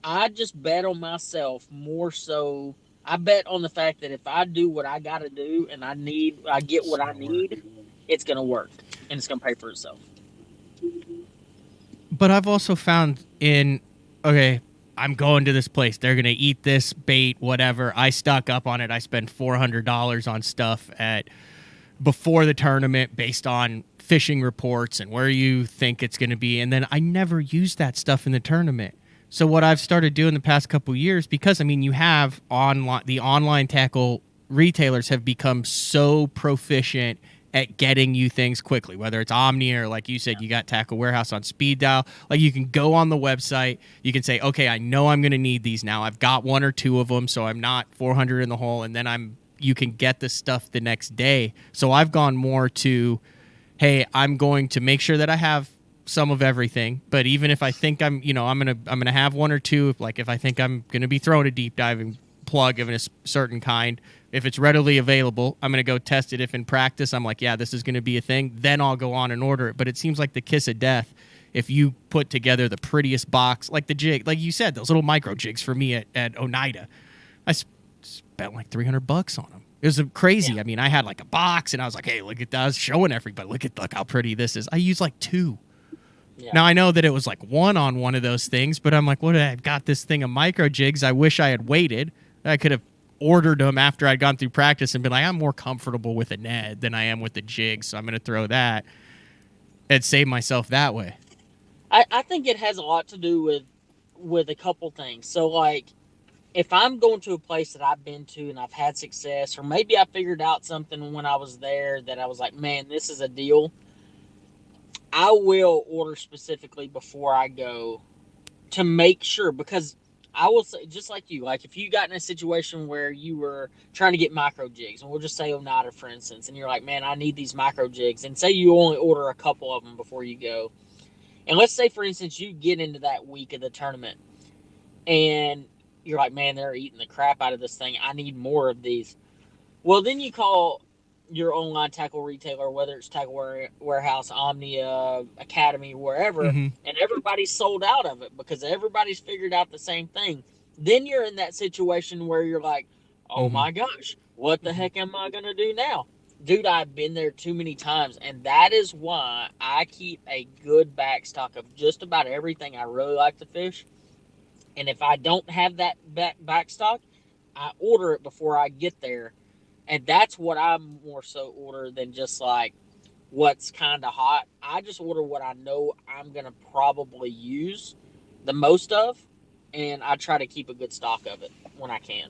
I just bet on myself more so. I bet on the fact that if I do what I got to do and I get what I need, it's going to work and it's going to pay for itself. But I've also found I'm going to this place. They're going to eat this bait, whatever. I stock up on it. I spend $400 on stuff before the tournament based on fishing reports and where you think it's going to be. And then I never use that stuff in the tournament. So what I've started doing the past couple of years, because you have the online tackle retailers have become so proficient at getting you things quickly, whether it's Omni or like you said, you got Tackle Warehouse on speed dial. Like you can go on the website, you can say, okay, I know I'm going to need these now. I've got 1 or 2 of them, so I'm not 400 in the hole, and then you can get the stuff the next day. So I've gone more to, hey, I'm going to make sure that I have some of everything, but even if I think I'm gonna have 1 or 2, if I think I'm gonna be throwing a deep diving plug of a certain kind, if it's readily available, I'm gonna go test it. If in practice I'm like, yeah, this is gonna be a thing, then I'll go on and order it. But it seems like the kiss of death if you put together the prettiest box, like the jig, like you said, those little micro jigs for me at Oneida. I spent like $300 on them. It was crazy. Yeah. I mean, I had like a box and I was like, hey, look at that. I was showing everybody, look how pretty this is. I used like 2. Yeah. Now, I know that it was like 1 on one of those things, but I'm like, I've got this thing of micro jigs. I wish I had waited. I could have ordered them after I'd gone through practice and been like, I'm more comfortable with a Ned than I am with the jig, so I'm going to throw that. and save myself that way. I think it has a lot to do with a couple things. So, like, if I'm going to a place that I've been to and I've had success, or maybe I figured out something when I was there that I was like, man, this is a deal, I will order specifically before I go to make sure, because I will say, just like you, like if you got in a situation where you were trying to get micro jigs, and we'll just say Oneida, for instance, and you're like, man, I need these micro jigs, and say you only order a couple of them before you go. And let's say, for instance, you get into that week of the tournament and you're like, man, they're eating the crap out of this thing. I need more of these. Well, then you call your online tackle retailer, whether it's Tackle Warehouse, Omnia, Academy, wherever, and everybody's sold out of it because everybody's figured out the same thing. Then you're in that situation where you're like, oh my gosh, what the heck am I going to do now? Dude, I've been there too many times, and that is why I keep a good backstock of just about everything I really like to fish. And if I don't have that backstock, I order it before I get there. And that's what I'm more so order than just like what's kind of hot. I just order what I know I'm going to probably use the most of, and I try to keep a good stock of it when I can,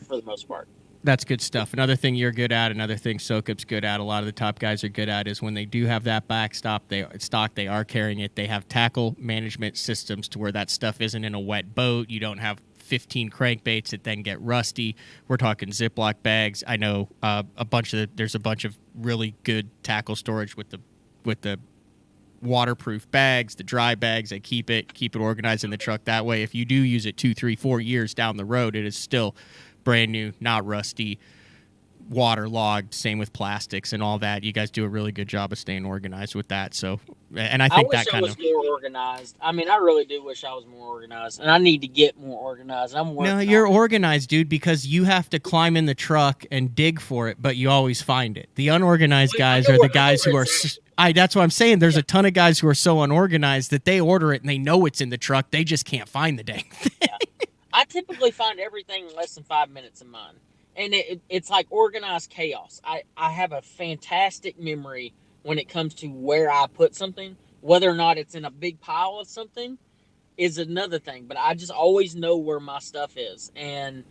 for the most part. That's good stuff. Another thing you're good at, another thing SoCup's good at, a lot of the top guys are good at, is when they do have that backstop, they are carrying it. They have tackle management systems to where that stuff isn't in a wet boat. You don't have 15 crankbaits that then get rusty. We're talking Ziploc bags. I know there's a bunch of really good tackle storage with the waterproof bags, the dry bags. They keep it organized in the truck. That way, if you do use it 2, 3, 4 years down the road, it is still brand new, not rusty, waterlogged. Same with plastics and all that. You guys do a really good job of staying organized with that. So, and I think that kind of. I wish I was more organized. I mean, I really do wish I was more organized, and I need to get more organized. No, you're organized, dude, because you have to climb in the truck and dig for it, but you always find it. The unorganized guys are the guys who are. That's what I'm saying. There's a ton of guys who are so unorganized that they order it and they know it's in the truck. They just can't find the dang thing. Yeah. I typically find everything in less than 5 minutes in mine. And it's like organized chaos. I have a fantastic memory when it comes to where I put something. Whether or not it's in a big pile of something is another thing. But I just always know where my stuff is. And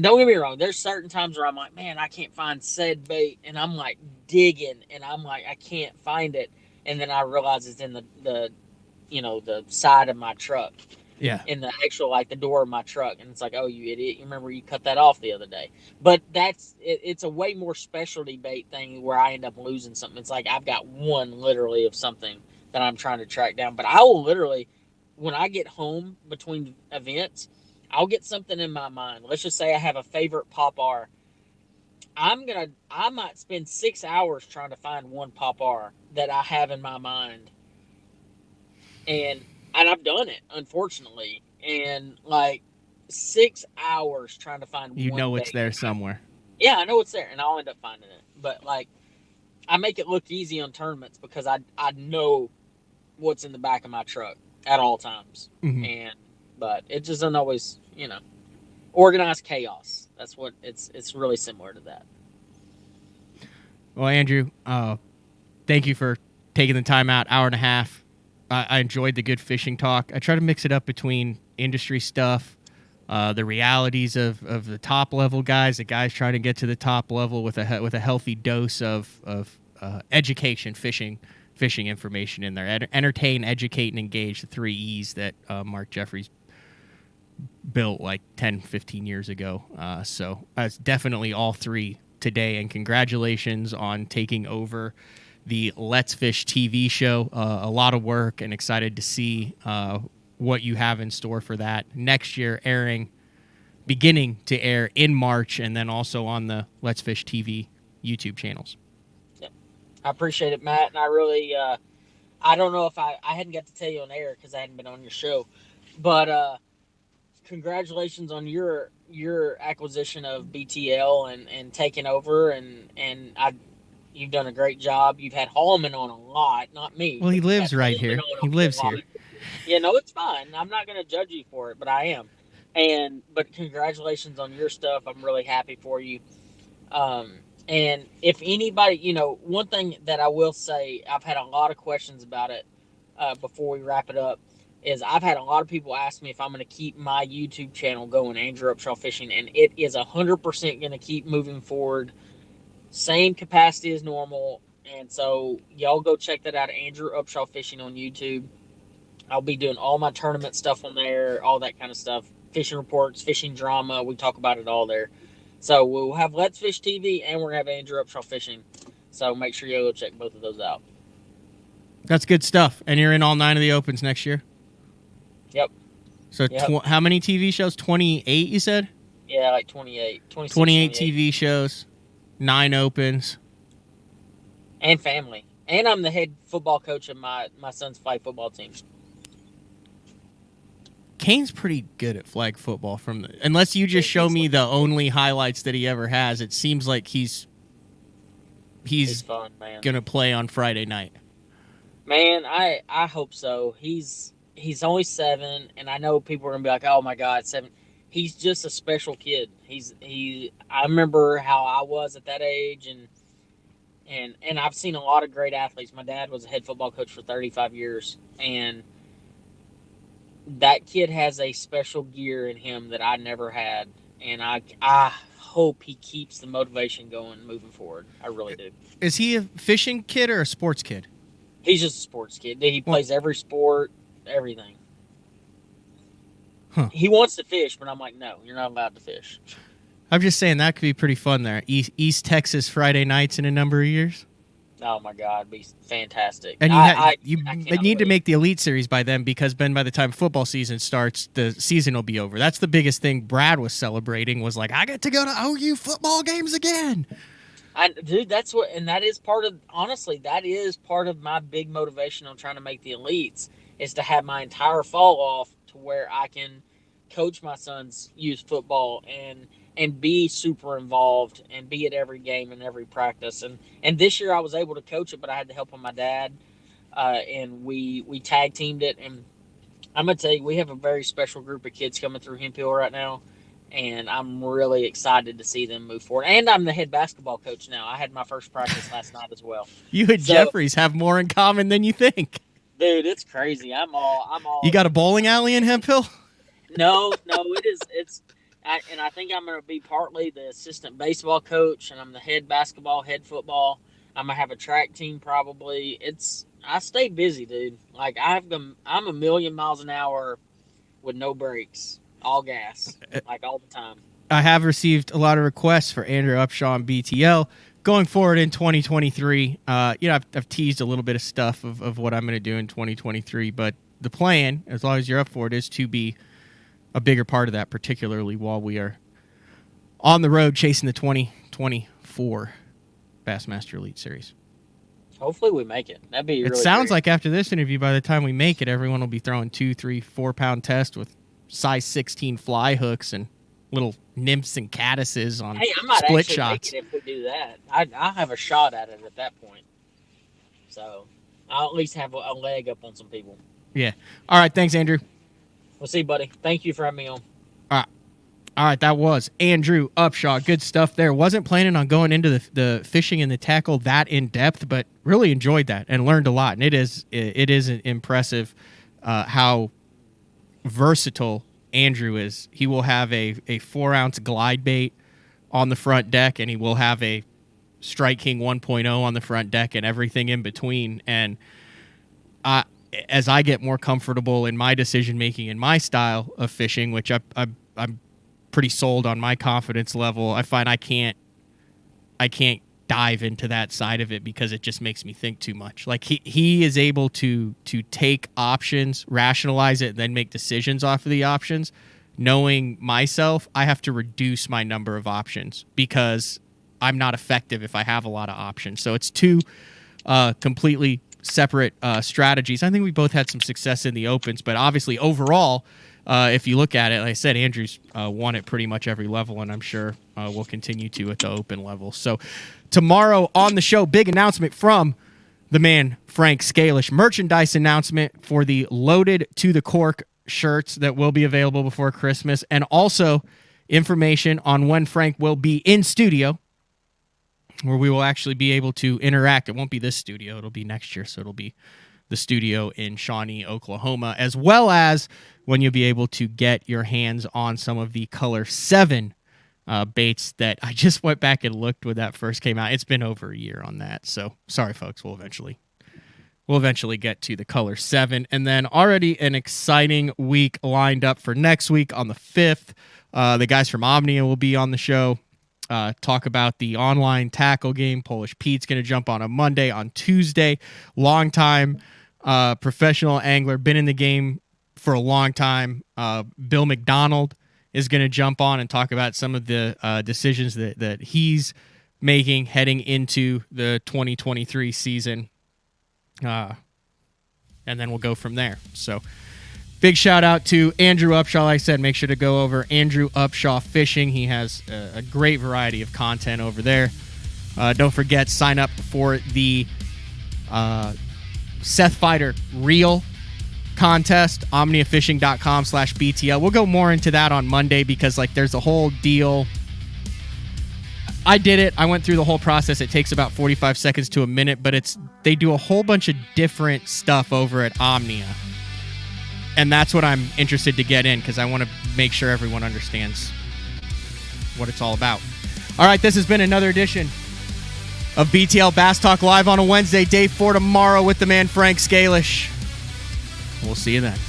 don't get me wrong, there's certain times where I'm like, man, I can't find said bait. And I'm like digging, and I'm like, I can't find it. And then I realize it's in the side of my truck. Yeah. In the actual, like, the door of my truck. And it's like, oh, you idiot. You remember you cut that off the other day. But it's a way more specialty bait thing where I end up losing something. It's like I've got one literally of something that I'm trying to track down. But I will literally, when I get home between events, I'll get something in my mind. Let's just say I have a favorite Pop R. I might spend 6 hours trying to find one Pop R that I have in my mind. And I've done it, unfortunately. And like 6 hours trying to find one it's there somewhere. Yeah, I know it's there, and I'll end up finding it. But like, I make it look easy on tournaments because I know what's in the back of my truck at all times. But it just doesn't always, organized chaos. That's what it's really similar to that. Well, Andrew, thank you for taking the time out, hour and a half. I enjoyed the good fishing talk. I try to mix it up between industry stuff, the realities of the top level guys, the guys trying to get to the top level with a healthy dose of education, fishing information in there. Entertain, educate, and engage, the 3 E's that Mark Jeffries built like 10, 15 years ago. So it's definitely all 3 today, and congratulations on taking over the Let's Fish TV show. A lot of work, and excited to see what you have in store for that next year, beginning to air in March, and then also on the Let's Fish TV YouTube channels. Yeah. I appreciate it, Matt, and I really, I don't know if I hadn't got to tell you on air because I hadn't been on your show, but congratulations on your acquisition of BTL and taking over, and you've done a great job. You've had Hallman on a lot, not me. Well, he lives right here. He lives here. Yeah, no, it's fine. I'm not going to judge you for it, but I am. But congratulations on your stuff. I'm really happy for you. And if anybody, one thing that I will say, I've had a lot of questions about it before we wrap it up, is I've had a lot of people ask me if I'm going to keep my YouTube channel going, Andrew Upshaw Fishing, and it is 100% going to keep moving forward. Same capacity as normal. And so y'all go check that out, Andrew Upshaw Fishing on YouTube. I'll be doing all my tournament stuff on there, all that kind of stuff. Fishing reports, fishing drama. We talk about it all there. So we'll have Let's Fish TV and we're going to have Andrew Upshaw Fishing. So make sure you go check both of those out. That's good stuff. And you're in all 9 of the Opens next year? Yep. So how many TV shows? 28, you said? Yeah, like 28. 28 TV shows, 9 Opens. And family. And I'm the head football coach of my son's flag football team. Kane's pretty good at flag football. Unless you just show me the only highlights that he ever has, it seems like he's fun, man. Gonna play on Friday night. Man, I hope so. He's only 7, and I know people are gonna be like, "Oh my God, 7." He's just a special kid. I remember how I was at that age, and I've seen a lot of great athletes. My dad was a head football coach for 35 years, and that kid has a special gear in him that I never had, and I hope he keeps the motivation going moving forward. I really do. Is he a fishing kid or a sports kid? He's just a sports kid. He plays every sport, everything. Huh. He wants to fish, but I'm like, no, you're not allowed to fish. I'm just saying that could be pretty fun there. East Texas Friday nights in a number of years. Oh my God, it'd be fantastic. And you need to wait. make the Elite Series by then, because by the time football season starts, the season will be over. That's the biggest thing Brad was celebrating, was like, I get to go to OU football games again. Dude, that is part of my big motivation on trying to make the elites, is to have my entire fall off to where I can coach my son's youth football and be super involved and be at every game and every practice. And this year I was able to coach it, but I had the help of my dad, and we tag teamed it. And I'm gonna tell you, we have a very special group of kids coming through Hemp Hill right now, and I'm really excited to see them move forward. And I'm the head basketball coach now. I had my first practice last night as well. You and Jeffries have more in common than you think. Dude, it's crazy. I'm all. You got a bowling alley in Hemp Hill? No, it is. And I think I'm going to be partly the assistant baseball coach, and I'm the head basketball, head football. I'm going to have a track team probably. I stay busy, dude. Like, I'm a million miles an hour with no brakes, all gas, like all the time. I have received a lot of requests for Andrew Upshaw and BTL going forward in 2023. I've teased a little bit of stuff of what I'm going to do in 2023, but the plan, as long as you're up for it, is to be a bigger part of that, particularly while we are on the road chasing the 2024 Bassmaster Elite Series. Hopefully we make it. That'd be really It sounds great. like after this interview, by the time we make it, everyone will be throwing 2, 3, 4 pound tests with size 16 fly hooks and little nymphs and caddises on Hey, I might split actually shots. make it if we do that. I'll have a shot at it at that point. So I'll at least have a leg up on some people. Yeah. All right. Thanks, Andrew. We'll see, buddy. Thank you for having me on. All right, that was Andrew Upshaw. Good stuff there. Wasn't planning on going into the fishing and the tackle that in depth, but really enjoyed that and learned a lot. And it is impressive how versatile Andrew is. He will have a 4-ounce glide bait on the front deck, and he will have a Strike King 1.0 on the front deck and everything in between. And as I get more comfortable in my decision making and my style of fishing, which I'm pretty sold on my confidence level, I find I can't dive into that side of it because it just makes me think too much. Like he is able to take options, rationalize it, and then make decisions off of the options. Knowing myself, I have to reduce my number of options because I'm not effective if I have a lot of options. So it's two completely separate strategies. I think we both had some success in the opens, but obviously overall, if you look at it, like I said, Andrew's won at pretty much every level, and I'm sure we'll continue to at the open level. So tomorrow on the show, big announcement from the man Frank Scalish. Merchandise announcement for the Loaded to the Cork shirts that will be available before Christmas, and also information on when Frank will be in studio where we will actually be able to interact. It won't be this studio. It'll be next year, so it'll be the studio in Shawnee, Oklahoma, as well as when you'll be able to get your hands on some of the Color 7 baits that I just went back and looked when that first came out. It's been over a year on that, so sorry, folks. We'll eventually get to the Color 7, and then already an exciting week lined up for next week on the 5th. The guys from Omnia will be on the show. Talk about the online tackle game. Polish Pete's going to jump on Monday. On Tuesday, longtime professional angler, been in the game for a long time. Bill McDonald is going to jump on and talk about some of the decisions that he's making heading into the 2023 season. And then we'll go from there. So big shout out to Andrew Upshaw. Like I said, make sure to go over Andrew Upshaw Fishing. He has a great variety of content over there. Don't forget, sign up for the Seth Fighter Reel contest, omniafishing.com/BTL. We'll go more into that on Monday because there's a whole deal. I did it. I went through the whole process. It takes about 45 seconds to a minute, but they do a whole bunch of different stuff over at Omnia. And that's what I'm interested to get in because I want to make sure everyone understands what it's all about. All right, this has been another edition of BTL Bass Talk Live on a Wednesday, day 4 tomorrow with the man Frank Scalish. We'll see you then.